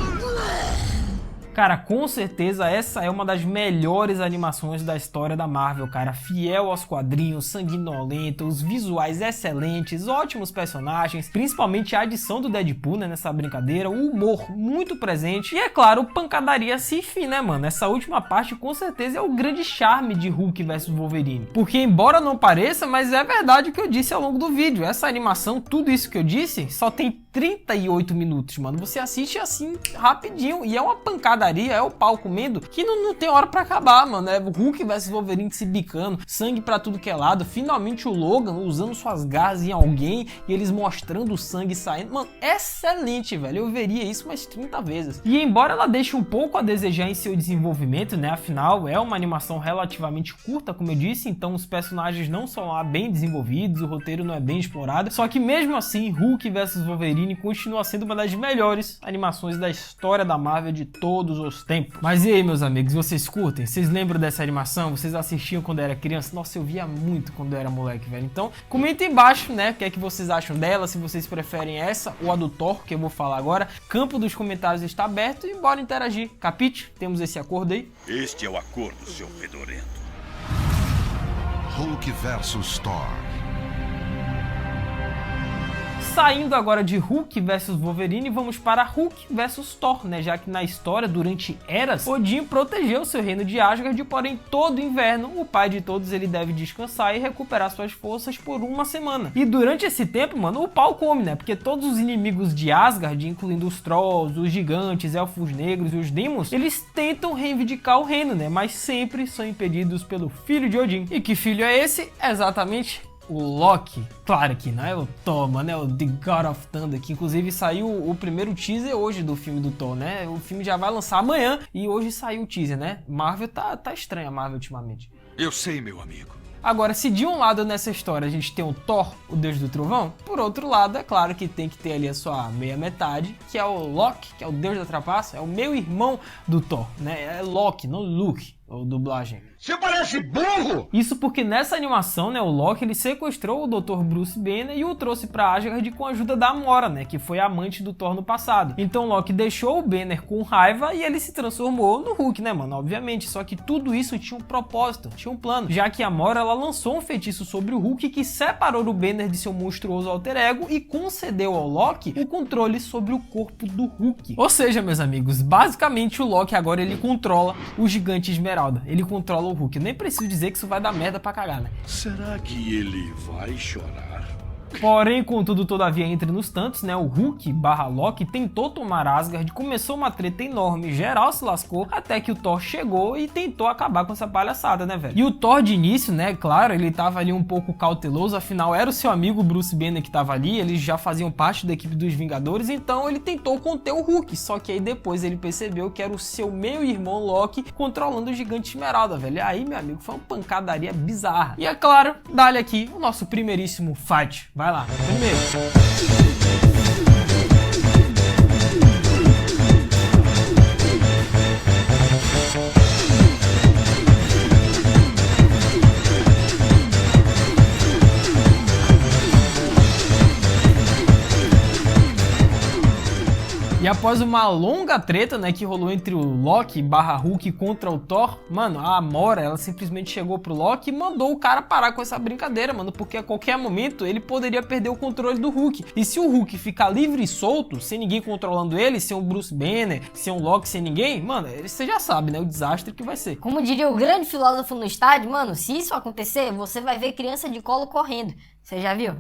Cara, com certeza essa é uma das melhores animações da história da Marvel, cara. Fiel aos quadrinhos, sanguinolenta, os visuais excelentes, ótimos personagens, principalmente a adição do Deadpool, né, nessa brincadeira, o humor muito presente e, é claro, pancadaria sem fim, né, mano? Essa última parte, com certeza, é o grande charme de Hulk vs Wolverine. Porque, embora não pareça, mas é verdade o que eu disse ao longo do vídeo. Essa animação, tudo isso que eu disse, só tem 38 minutos, mano. Você assiste assim, rapidinho, e é uma pancadaria, é o pau comendo, que não tem hora pra acabar, mano. É o Hulk vs Wolverine se bicando, sangue pra tudo que é lado, finalmente o Logan usando suas garras em alguém, e eles mostrando o sangue saindo. Mano, excelente, velho. Eu veria isso mais 30 vezes. E embora ela deixe um pouco a desejar em seu desenvolvimento, né, afinal, é uma animação relativamente curta, como eu disse, então os personagens não são lá bem desenvolvidos, o roteiro não é bem explorado, só que mesmo assim, Hulk vs Wolverine continua sendo uma das melhores animações da história da Marvel de todos os tempos. Mas e aí, meus amigos, vocês curtem? Vocês lembram dessa animação? Vocês assistiam quando era criança? Nossa, eu via muito quando eu era moleque, velho. Então, comenta aí embaixo, né, o que é que vocês acham dela, se vocês preferem essa ou a do Thor, que eu vou falar agora. Campo dos comentários está aberto e bora interagir. Capite? Temos esse acordo aí? Este é o acordo, seu fedorento. Hulk vs Thor. Saindo agora de Hulk vs Wolverine, vamos para Hulk vs Thor, né? Já que na história, durante eras, Odin protegeu seu reino de Asgard, porém todo inverno, o pai de todos, ele deve descansar e recuperar suas forças por uma semana. E durante esse tempo, mano, o pau come, né? Porque todos os inimigos de Asgard, incluindo os Trolls, os gigantes, elfos negros e os Demons, eles tentam reivindicar o reino, né? Mas sempre são impedidos pelo filho de Odin. E que filho é esse? Exatamente o Loki. Claro que não é o Thor, mano, é o The God of Thunder, que inclusive saiu o primeiro teaser hoje do filme do Thor, né? O filme já vai lançar amanhã e hoje saiu o teaser, né? Marvel tá estranha, a Marvel ultimamente. Eu sei, meu amigo. Agora, se de um lado nessa história a gente tem o Thor, o deus do trovão, por outro lado, é claro que tem que ter ali a sua meia-metade, que é o Loki, que é o deus da trapaça, é o meu irmão do Thor, né? É Loki, não Luke, ou dublagem. Você parece burro! Isso porque nessa animação, né, o Loki ele sequestrou o Dr. Bruce Banner e o trouxe pra Asgard com a ajuda da Gamora, né, que foi a amante do Thor no passado. Então Loki deixou o Banner com raiva e ele se transformou no Hulk, né, mano, obviamente. Só que tudo isso tinha um propósito, tinha um plano, já que a Gamora ela lançou um feitiço sobre o Hulk que separou o Banner de seu monstruoso alter ego e concedeu ao Loki o controle sobre o corpo do Hulk. Ou seja, meus amigos, basicamente o Loki agora ele controla o gigante Esmeralda, ele controla o Hulk. Eu nem preciso dizer que isso vai dar merda pra cagar, né? Será que ele vai chorar? Porém, contudo, todavia, entre nos tantos, né, o Hulk / Loki tentou tomar Asgard, começou uma treta enorme, geral se lascou, até que o Thor chegou e tentou acabar com essa palhaçada, né, velho? E o Thor de início, né, claro, ele tava ali um pouco cauteloso, afinal era o seu amigo Bruce Banner que tava ali, eles já faziam parte da equipe dos Vingadores, então ele tentou conter o Hulk, só que aí depois ele percebeu que era o seu meio-irmão Loki controlando o gigante Esmeralda, velho. E aí, meu amigo, foi uma pancadaria bizarra. E é claro, dá-lhe aqui o nosso primeiríssimo fight. Vai lá, primeiro. E após uma longa treta, né, que rolou entre o Loki / Hulk contra o Thor, mano, a Gamora, ela simplesmente chegou pro Loki e mandou o cara parar com essa brincadeira, mano, porque a qualquer momento ele poderia perder o controle do Hulk. E se o Hulk ficar livre e solto, sem ninguém controlando ele, sem um Bruce Banner, sem um Loki, sem ninguém, mano, você já sabe, né, o desastre que vai ser. Como diria o grande filósofo no estádio, mano, se isso acontecer, você vai ver criança de colo correndo. Você já viu?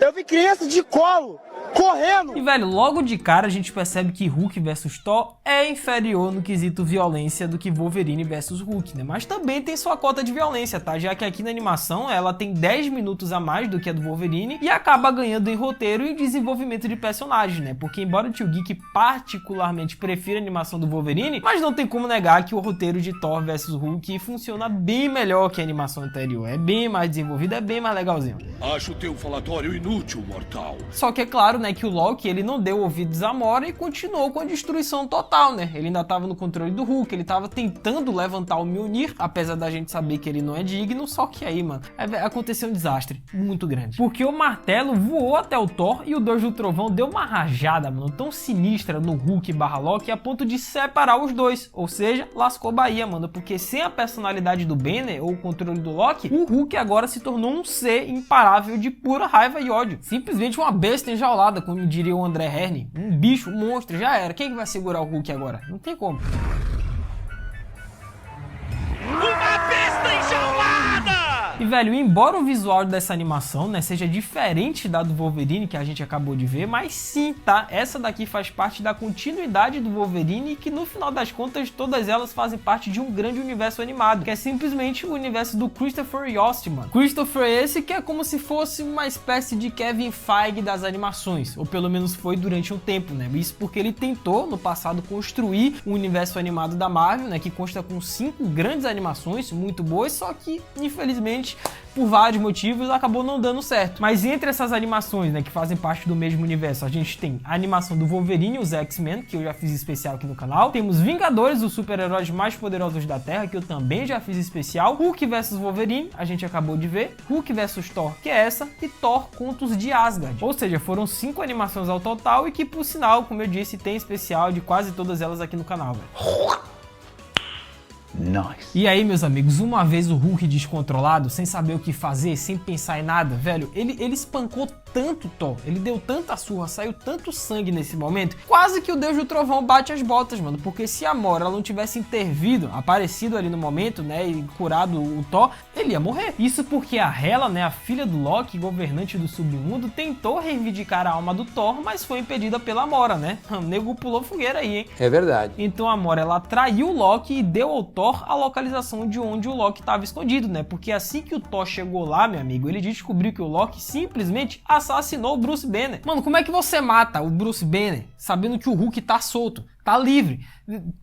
Eu vi criança de colo, correndo! E, velho, logo de cara a gente percebe que Hulk vs Thor é inferior no quesito violência do que Wolverine vs Hulk, né? Mas também tem sua cota de violência, tá? Já que aqui na animação ela tem 10 minutos a mais do que a do Wolverine e acaba ganhando em roteiro e desenvolvimento de personagens, né? Porque embora o Tio Geek particularmente prefira a animação do Wolverine, mas não tem como negar que o roteiro de Thor vs Hulk funciona bem melhor que a animação anterior. É bem mais desenvolvido, é bem mais legalzinho. Acho teu falatório inútil, mortal. Só que é claro, né, que o Loki, ele não deu ouvidos à Mora e continuou com a destruição total, né? Ele ainda tava no controle do Hulk, ele tava tentando levantar o Mjolnir, apesar da gente saber que ele não é digno, só que aí, mano, aconteceu um desastre muito grande. Porque o martelo voou até o Thor e o Deus do Trovão deu uma rajada, mano, tão sinistra no Hulk/Loki a ponto de separar os dois. Ou seja, lascou Bahia, mano, porque sem a personalidade do Banner ou o controle do Loki, o Hulk agora se tornou um ser imparável de pura raiva e ódio. Simplesmente uma besta enjaulada, como diria o André Herne. Um bicho, um monstro, já era. Quem que vai segurar o Hulk agora? Não tem como. Uma besta enjaulada! E, velho, embora o visual dessa animação, né, seja diferente da do Wolverine que a gente acabou de ver, mas sim, tá? Essa daqui faz parte da continuidade do Wolverine e que no final das contas todas elas fazem parte de um grande universo animado, que é simplesmente o universo do Christopher Yost, mano. Christopher esse que é como se fosse uma espécie de Kevin Feige das animações, ou pelo menos foi durante um tempo, né? Isso porque ele tentou no passado construir um universo animado da Marvel, né, que consta com 5 grandes animações muito boas, só que infelizmente por vários motivos acabou não dando certo. Mas entre essas animações, né, que fazem parte do mesmo universo, a gente tem a animação do Wolverine e os X-Men, que eu já fiz especial aqui no canal. Temos Vingadores, os super-heróis mais poderosos da Terra, que eu também já fiz especial. Hulk vs Wolverine, a gente acabou de ver. Hulk vs Thor, que é essa. E Thor Contos de Asgard. Ou seja, foram 5 animações ao total e que, por sinal, como eu disse, tem especial de quase todas elas aqui no canal, velho. Nice. E aí, meus amigos, uma vez o Hulk descontrolado, sem saber o que fazer, sem pensar em nada, velho, ele espancou tanto Thor, ele deu tanta surra, saiu tanto sangue nesse momento, quase que o Deus do Trovão bate as botas, mano, porque se a Mora ela não tivesse intervido, aparecido ali no momento, né, e curado o Thor, ele ia morrer. Isso porque a Hela, né, a filha do Loki, governante do submundo, tentou reivindicar a alma do Thor, mas foi impedida pela Mora, né? O nego pulou fogueira aí, hein? É verdade. Então a Mora, ela traiu o Loki e deu ao Thor a localização de onde o Loki estava escondido, né? Porque assim que o Thor chegou lá, meu amigo, ele descobriu que o Loki simplesmente assassinou o Bruce Banner. Mano, como é que você mata o Bruce Banner sabendo que o Hulk tá solto, tá livre?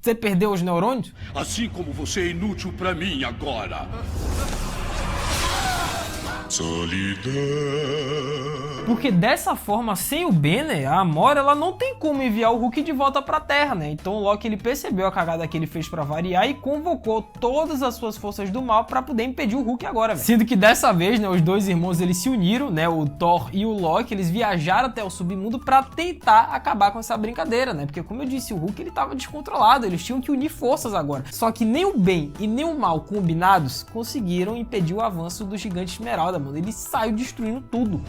Você perdeu os neurônios? Assim como você é inútil pra mim agora. Solidão. Porque dessa forma, sem o Banner, a Mora ela não tem como enviar o Hulk de volta pra Terra, né? Então o Loki ele percebeu a cagada que ele fez pra variar e convocou todas as suas forças do mal pra poder impedir o Hulk agora, velho. Sendo que dessa vez, né, os dois irmãos eles se uniram, né, o Thor e o Loki, eles viajaram até o submundo pra tentar acabar com essa brincadeira, né? Porque como eu disse, o Hulk ele tava descontrolado, eles tinham que unir forças agora. Só que nem o bem e nem o mal combinados conseguiram impedir o avanço do Gigante Esmeralda, mano. Ele saiu destruindo tudo.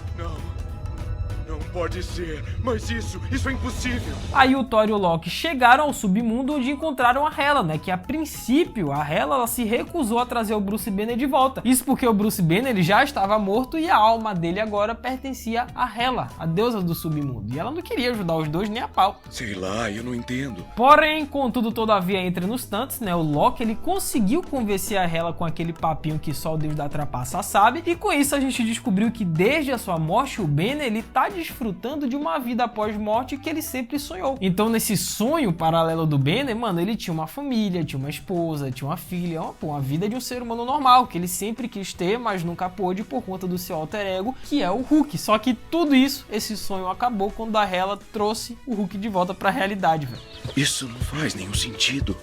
Não pode ser, mas isso é impossível. Aí o Thor e o Loki chegaram ao submundo onde encontraram a Hela, né? Que a princípio a Hela ela se recusou a trazer o Bruce Banner de volta. Isso porque o Bruce Banner ele já estava morto e a alma dele agora pertencia a Hela, a deusa do submundo. E ela não queria ajudar os dois nem a pau. Sei lá, eu não entendo. Porém, contudo, todavia, entre nos tantos, né? O Loki ele conseguiu convencer a Hela com aquele papinho que só o deus da trapaça sabe. E com isso a gente descobriu que desde a sua morte o Banner ele tá desfrutando de uma vida após morte que ele sempre sonhou. Então nesse sonho paralelo do Banner, mano, ele tinha uma família, tinha uma esposa, tinha uma filha, uma vida de um ser humano normal, que ele sempre quis ter, mas nunca pôde por conta do seu alter ego, que é o Hulk. Só que tudo isso, esse sonho acabou quando a Hela trouxe o Hulk de volta pra realidade, velho. Isso não faz nenhum sentido.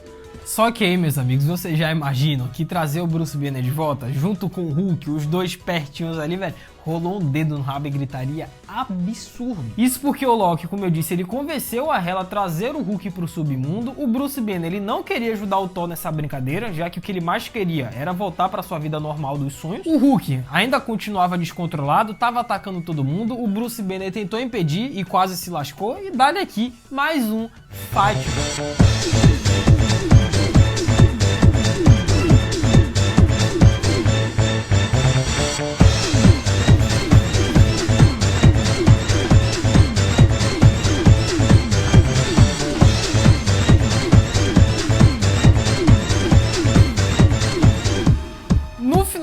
Só que aí, meus amigos, vocês já imaginam que trazer o Bruce Banner de volta, junto com o Hulk, os dois pertinhos ali, velho, rolou um dedo no rabo e gritaria absurdo. Isso porque o Loki, como eu disse, ele convenceu a Hela a trazer o Hulk pro submundo. O Bruce Banner, ele não queria ajudar o Thor nessa brincadeira, já que o que ele mais queria era voltar pra sua vida normal dos sonhos. O Hulk ainda continuava descontrolado, tava atacando todo mundo. O Bruce Banner tentou impedir e quase se lascou. E dá-lhe aqui mais um fight.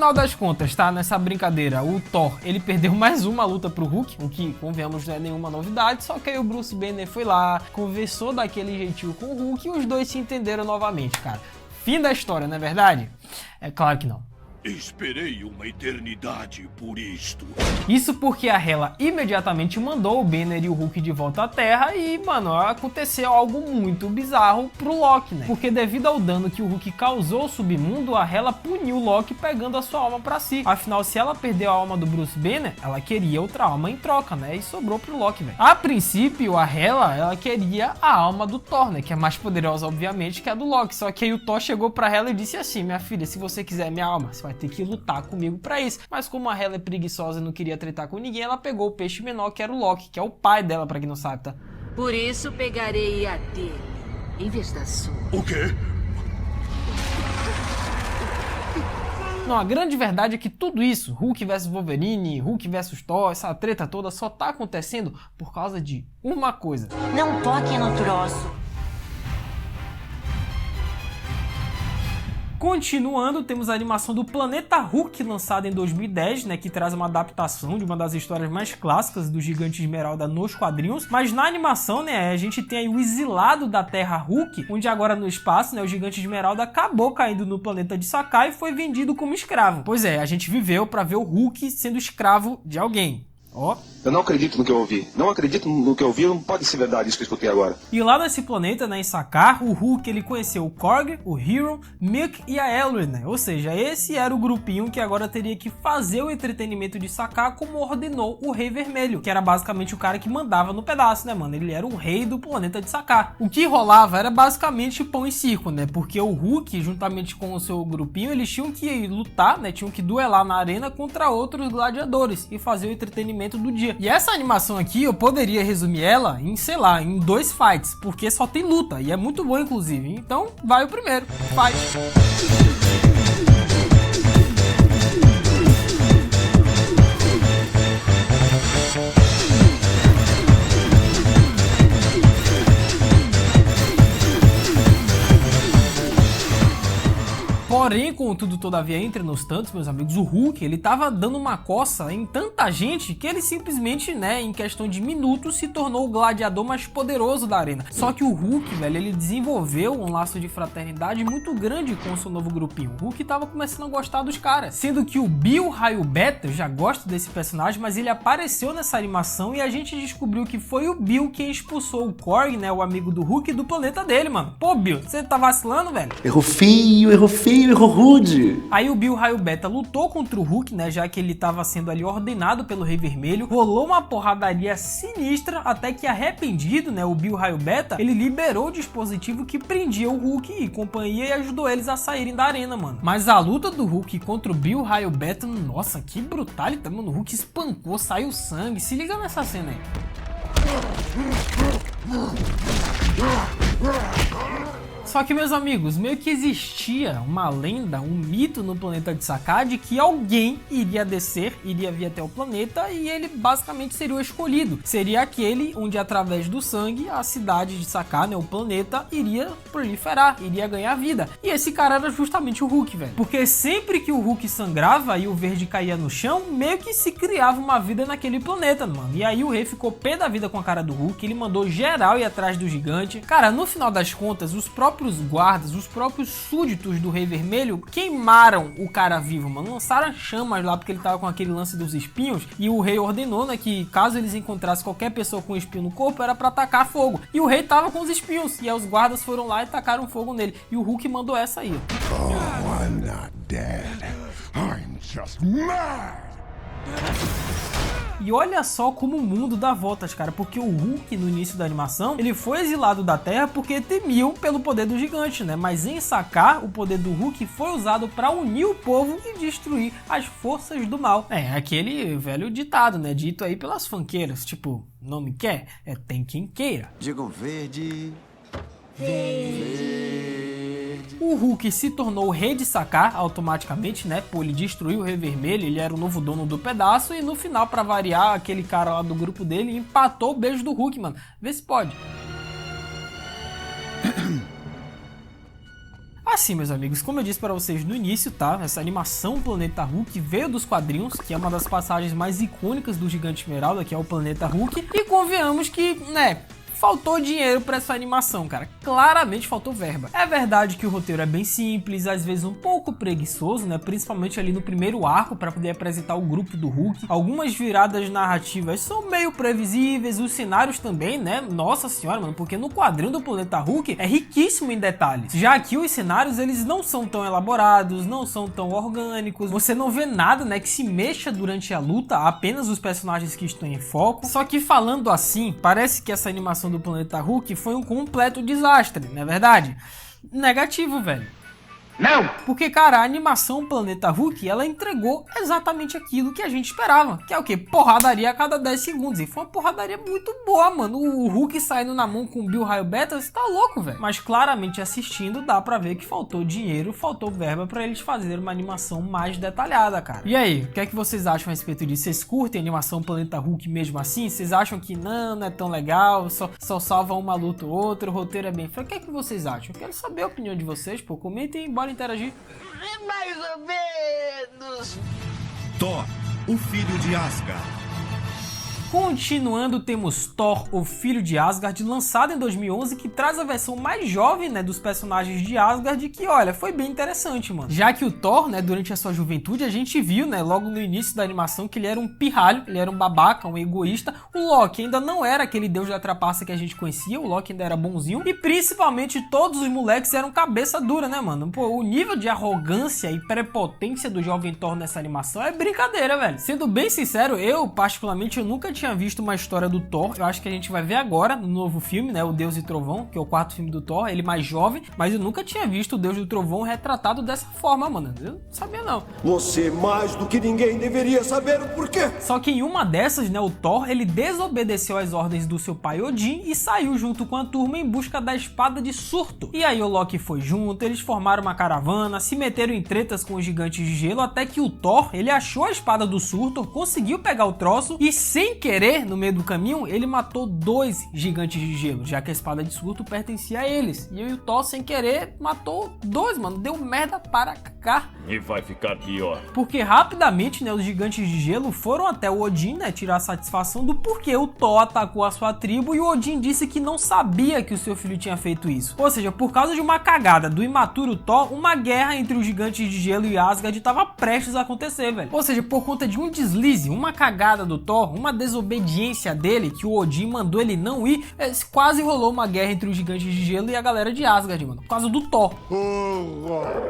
final das contas, tá? Nessa brincadeira, o Thor, ele perdeu mais uma luta pro Hulk, o que, convenhamos, não é nenhuma novidade, só que aí o Bruce Banner foi lá, conversou daquele jeitinho com o Hulk e os dois se entenderam novamente, cara. Fim da história, não é verdade? É claro que não. Esperei uma eternidade por isto. Isso porque a Hela imediatamente mandou o Banner e o Hulk de volta à Terra e, mano, aconteceu algo muito bizarro pro Loki, né? Porque devido ao dano que o Hulk causou ao submundo, a Hela puniu o Loki pegando a sua alma pra si. Afinal, se ela perdeu a alma do Bruce Banner, ela queria outra alma em troca, né? E sobrou pro Loki, velho. A princípio, a Hela, ela queria a alma do Thor, né? Que é mais poderosa, obviamente, que a do Loki. Só que aí o Thor chegou pra Hela e disse assim: minha filha, se você quiser minha alma, você vai ter que lutar comigo pra isso. Mas como a Hela é preguiçosa e não queria tretar com ninguém, ela pegou o peixe menor, que era o Loki, que é o pai dela, pra quem não sabe, tá? Por isso pegarei a dele, em vez da sua. O quê? Não, a grande verdade é que tudo isso, Hulk vs Wolverine, Hulk vs Thor, essa treta toda, só tá acontecendo por causa de uma coisa. Não toque no troço. Continuando, temos a animação do Planeta Hulk, lançada em 2010, né, que traz uma adaptação de uma das histórias mais clássicas do Gigante Esmeralda nos quadrinhos, mas na animação, né, a gente tem aí o exilado da Terra Hulk, onde agora no espaço, né, o Gigante Esmeralda acabou caindo no planeta de Sakaar e foi vendido como escravo. Pois é, a gente viveu pra ver o Hulk sendo escravo de alguém. Ó. Eu não acredito no que eu ouvi. Não acredito no que eu ouvi, não pode ser verdade isso que eu escutei agora. E lá nesse planeta, né, em Sakaar, o Hulk, ele conheceu o Korg, o Hero, Milk e a Elry, né? Ou seja, esse era o grupinho que agora teria que fazer o entretenimento de Sakaar como ordenou o Rei Vermelho, que era basicamente o cara que mandava no pedaço, né, mano? Ele era o rei do planeta de Sakaar. O que rolava era basicamente pão e circo, né? Porque o Hulk, juntamente com o seu grupinho, eles tinham que lutar, né? Tinham que duelar na arena contra outros gladiadores e fazer o entretenimento do dia. E essa animação aqui, eu poderia resumir ela em, sei lá, em 2 fights, porque só tem luta, e é muito bom, inclusive. Então, vai o primeiro. Fight. Porém, contudo, todavia, entre nos tantos, meus amigos, o Hulk, ele tava dando uma coça em tanta gente que ele simplesmente, né, em questão de minutos, se tornou o gladiador mais poderoso da arena. Só que o Hulk, velho, ele desenvolveu um laço de fraternidade muito grande com o seu novo grupinho. O Hulk tava começando a gostar dos caras. Sendo que o Bill Raio Beta, eu já gosto desse personagem, mas ele apareceu nessa animação e a gente descobriu que foi o Bill quem expulsou o Korg, né, o amigo do Hulk, do planeta dele, mano. Pô, Bill, você tá vacilando, velho? Errou feio, errou rude. Aí o Bill Raio Beta lutou contra o Hulk, né, já que ele tava sendo ali ordenado pelo Rei Vermelho, rolou uma porradaria sinistra, até que arrependido, né, o Bill Raio Beta, ele liberou o dispositivo que prendia o Hulk e companhia e ajudou eles a saírem da arena, mano. Mas a luta do Hulk contra o Bill Raio Beta, nossa, que brutalidade, mano, o Hulk espancou, saiu sangue, se liga nessa cena aí. Só que, meus amigos, meio que existia uma lenda, um mito no planeta de Sakaar de que alguém iria descer, iria vir até o planeta e ele basicamente seria o escolhido. Seria aquele onde, através do sangue, a cidade de Sakaar, né, o planeta, iria proliferar, iria ganhar vida. E esse cara era justamente o Hulk, velho. Porque sempre que o Hulk sangrava e o verde caía no chão, meio que se criava uma vida naquele planeta, mano. E aí o rei ficou pé da vida com a cara do Hulk, ele mandou geral ir atrás do gigante. Cara, no final das contas, os próprios guardas, os próprios súditos do Rei Vermelho queimaram o cara vivo, mano. Lançaram chamas lá porque ele tava com aquele lance dos espinhos e o rei ordenou, né, que caso eles encontrassem qualquer pessoa com espinho no corpo era pra tacar fogo. E o rei tava com os espinhos e aí os guardas foram lá e tacaram fogo nele. E o Hulk mandou essa aí. Oh, I'm not dead. I'm just mad. E olha só como o mundo dá voltas, cara, porque o Hulk, no início da animação, ele foi exilado da Terra porque temiam pelo poder do gigante, né? Mas em Sakaar, o poder do Hulk foi usado para unir o povo e destruir as forças do mal. É, aquele velho ditado, né? Dito aí pelas funkeiras, tipo, não me quer? É tem quem queira. Digam verde. O Hulk se tornou o rei de Sakaar automaticamente, né? Pô, ele destruiu o Rei Vermelho, ele era o novo dono do pedaço e no final, pra variar, aquele cara lá do grupo dele empatou o beijo do Hulk, mano. Vê se pode. Assim, meus amigos, como eu disse para vocês no início, tá? Essa animação Planeta Hulk veio dos quadrinhos, que é uma das passagens mais icônicas do Gigante Esmeralda, que é o Planeta Hulk. E convenhamos que, né, faltou dinheiro pra essa animação, cara. Claramente faltou verba. É verdade que o roteiro é bem simples, às vezes um pouco preguiçoso, né? Principalmente ali no primeiro arco, pra poder apresentar o grupo do Hulk. Algumas viradas narrativas são meio previsíveis, os cenários também, né? Nossa senhora, mano, porque no quadrinho do Planeta Hulk é riquíssimo em detalhes. Já aqui os cenários, eles não são tão elaborados, não são tão orgânicos. Você não vê nada, né, que se mexa durante a luta, apenas os personagens que estão em foco. Só que falando assim, parece que essa animação do Planeta Hulk foi um completo desastre, não é verdade? Negativo, velho. Não! Porque, cara, a animação Planeta Hulk, ela entregou exatamente aquilo que a gente esperava. Que é o quê? Porradaria a cada 10 segundos. E foi uma porradaria muito boa, mano. O Hulk saindo na mão com o Bill Raio Beta, você tá louco, velho. Mas claramente assistindo, dá pra ver que faltou dinheiro, faltou verba pra eles fazerem uma animação mais detalhada, cara. E aí, o que é que vocês acham a respeito disso? Vocês curtem a animação Planeta Hulk mesmo assim? Vocês acham que não é tão legal, só salva uma luta ou outra, o roteiro é bem feito? O que é que vocês acham? Eu quero saber a opinião de vocês, pô. Comentem, bora interagir. É mais ou menos. Thor, o filho de Asgard. Continuando, temos Thor, o Filho de Asgard, lançado em 2011, que traz a versão mais jovem, né, dos personagens de Asgard, que, olha, foi bem interessante, mano. Já que o Thor, né, durante a sua juventude, a gente viu, né, logo no início da animação, que ele era um pirralho, ele era um babaca, um egoísta. O Loki ainda não era aquele deus da trapaça que a gente conhecia, o Loki ainda era bonzinho, e principalmente todos os moleques eram cabeça dura, né, mano? Pô, o nível de arrogância e prepotência do jovem Thor nessa animação é brincadeira, velho. Sendo bem sincero, eu, particularmente, eu nunca tinha visto uma história do Thor. Eu acho que a gente vai ver agora no novo filme, né, o Deus e Trovão, que é o quarto filme do Thor, ele mais jovem, mas eu nunca tinha visto o Deus do Trovão retratado dessa forma, mano. Eu não sabia não. Você mais do que ninguém deveria saber o porquê. Só que em uma dessas, né, o Thor, ele desobedeceu às ordens do seu pai Odin e saiu junto com a turma em busca da espada de Surtur. E aí o Loki foi junto, eles formaram uma caravana, se meteram em tretas com os gigantes de gelo, até que o Thor, ele achou a espada do Surtur, conseguiu pegar o troço e, sem querer, no meio do caminho, ele matou 2 gigantes de gelo, já que a espada de Surtur pertencia a eles. E o Thor, sem querer, matou 2, mano. Deu merda para cá. E vai ficar pior. Porque rapidamente, né, os gigantes de gelo foram até o Odin, né, tirar satisfação do porquê o Thor atacou a sua tribo, e o Odin disse que não sabia que o seu filho tinha feito isso. Ou seja, por causa de uma cagada do imaturo Thor, uma guerra entre os gigantes de gelo e Asgard estava prestes a acontecer, velho. Ou seja, por conta de um deslize, uma cagada do Thor, uma desobediência dele, que o Odin mandou ele não ir, quase rolou uma guerra entre os gigantes de gelo e a galera de Asgard, mano, por causa do Thor.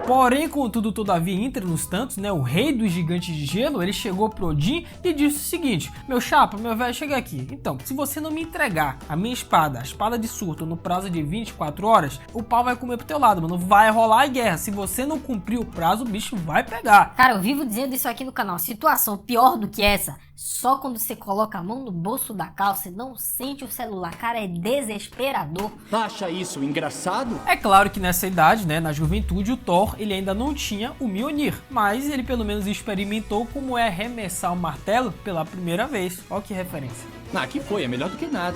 Porém, contudo, todavia, entre nos tantos, né, o rei dos gigantes de gelo, ele chegou pro Odin e disse o seguinte: meu chapa, meu velho, chega aqui. Então, se você não me entregar a minha espada, a espada de Surtur, no prazo de 24 horas, o pau vai comer pro teu lado, mano. Vai rolar a guerra. Se você não cumprir o prazo, o bicho vai pegar. Cara, eu vivo dizendo isso aqui no canal. Situação pior do que essa, só quando você coloca a mão no bolso da calça e não sente o celular. Cara, é desesperador. Acha isso engraçado? É claro que nessa idade, né, na juventude, o Thor, ele ainda não tinha o Mjolnir, mas ele pelo menos experimentou como é arremessar o martelo pela primeira vez. Olha que referência. Ah, que foi, é melhor do que nada.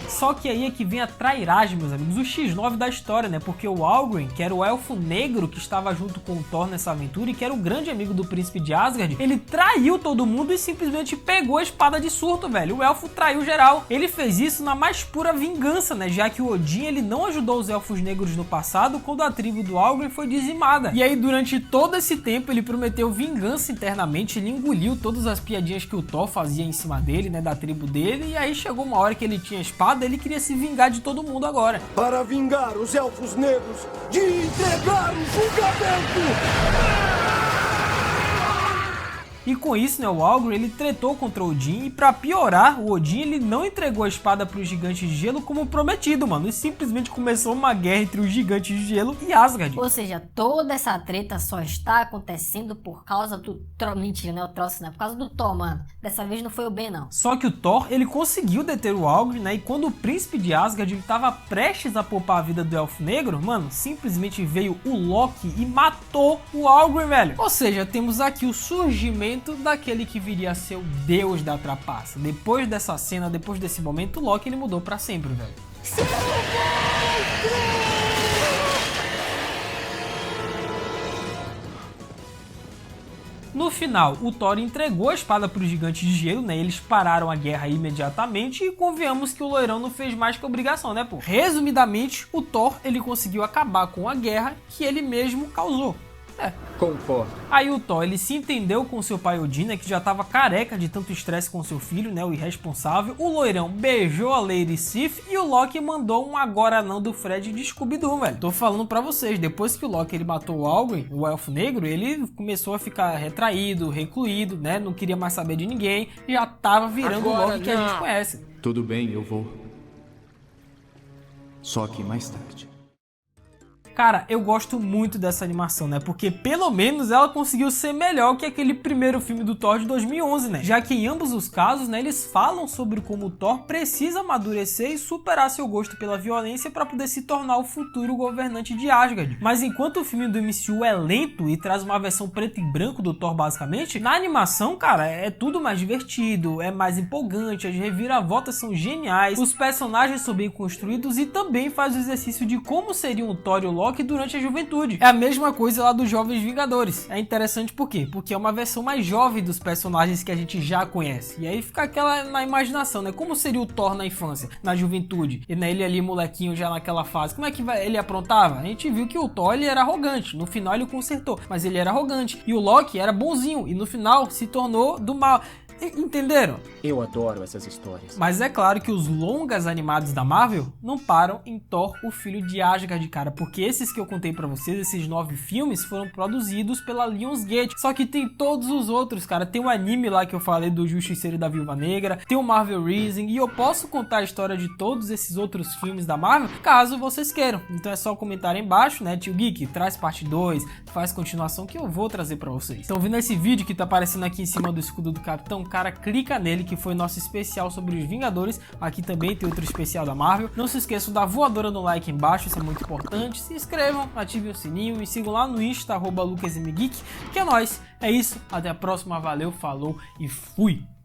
Só que aí é que vem a trairagem, meus amigos, o X9 da história, né? Porque o Algren, que era o elfo negro que estava junto com o Thor nessa aventura e que era o grande amigo do príncipe de Asgard, ele traiu todo mundo e simplesmente pegou a espada de Surtur, velho. O elfo traiu geral. Ele fez isso na mais pura vingança, né? Já que o Odin, ele não ajudou os elfos negros no passado quando a tribo do Algren foi dizimada. E aí, durante todo esse tempo, ele prometeu vingança internamente, ele engoliu todas as piadinhas que o Thor fazia em cima dele, né? Da tribo dele. E aí chegou uma hora que ele tinha a espada, ele queria se vingar de todo mundo agora. Para vingar os elfos negros de entregar o julgamento! E com isso, né, o Algren, ele tretou contra o Odin e pra piorar, o Odin, ele não entregou a espada pros gigantes de gelo como prometido, mano. E simplesmente começou uma guerra entre os gigantes de gelo e Asgard. Ou seja, toda essa treta só está acontecendo por causa do... Mentira, não é o troço, né? Por causa do Thor, mano. Dessa vez não foi o Ben, não. Só que o Thor, ele conseguiu deter o Algren, né? E quando o príncipe de Asgard, ele tava prestes a poupar a vida do elfo negro, mano, simplesmente veio o Loki e matou o Algren, velho. Ou seja, temos aqui o surgimento daquele que viria a ser o deus da trapaça. Depois dessa cena, depois desse momento, o Loki, ele mudou pra sempre, velho. No final, o Thor entregou a espada para os gigantes de gelo, né? Eles pararam a guerra imediatamente e convenhamos que o loirão não fez mais que obrigação, né, pô? Resumidamente, o Thor, ele conseguiu acabar com a guerra que ele mesmo causou. Concordo. Aí o Thor, ele se entendeu com seu pai Odin, né, que já tava careca de tanto estresse com seu filho, né, o irresponsável. O loirão beijou a Lady Sif e o Loki mandou um agora não do Fred de Scooby-Doo, velho. Tô falando pra vocês, depois que o Loki ele matou o Algren, o Elfo Negro, ele começou a ficar retraído, recluído, né, não queria mais saber de ninguém, já tava virando agora o Loki que a gente conhece. Tudo bem, eu vou. Só que mais tarde. Cara, eu gosto muito dessa animação, né? Porque pelo menos ela conseguiu ser melhor que aquele primeiro filme do Thor de 2011, né? Já que em ambos os casos, né, eles falam sobre como o Thor precisa amadurecer e superar seu gosto pela violência para poder se tornar o futuro governante de Asgard. Mas enquanto o filme do MCU é lento e traz uma versão preto e branco do Thor basicamente, na animação, cara, é tudo mais divertido, é mais empolgante, as reviravoltas são geniais, os personagens são bem construídos e também faz o exercício de como seriam o Thor e o Loki durante a juventude. É a mesma coisa lá dos Jovens Vingadores. É interessante por quê? Porque é uma versão mais jovem dos personagens que a gente já conhece. E aí fica aquela na imaginação, né? Como seria o Thor na infância, na juventude? E né, ele ali molequinho já naquela fase. Como é que ele aprontava? A gente viu que o Thor ele era arrogante. No final ele consertou, mas ele era arrogante. E o Loki era bonzinho e no final se tornou do mal. Entenderam? Eu adoro essas histórias. Mas é claro que os longas animados da Marvel não param em Thor, o filho de Asgard, cara, porque esses que eu contei pra vocês, esses 9 filmes, foram produzidos pela Lionsgate. Só que tem todos os outros, cara. Tem o anime lá que eu falei do Justiceiro e da Viúva Negra, tem o Marvel Rising, e eu posso contar a história de todos esses outros filmes da Marvel, caso vocês queiram. Então é só comentar aí embaixo, né, Tio Geek, traz parte 2, faz continuação que eu vou trazer pra vocês. Então, vendo esse vídeo que tá aparecendo aqui em cima do escudo do Capitão, cara, clica nele, que foi nosso especial sobre os Vingadores. Aqui também tem outro especial da Marvel. Não se esqueçam da voadora no like embaixo, isso é muito importante. Se inscrevam, ativem o sininho, me sigam lá no Insta, @LucasMGeek, que é nóis. É isso, até a próxima, valeu, falou e fui!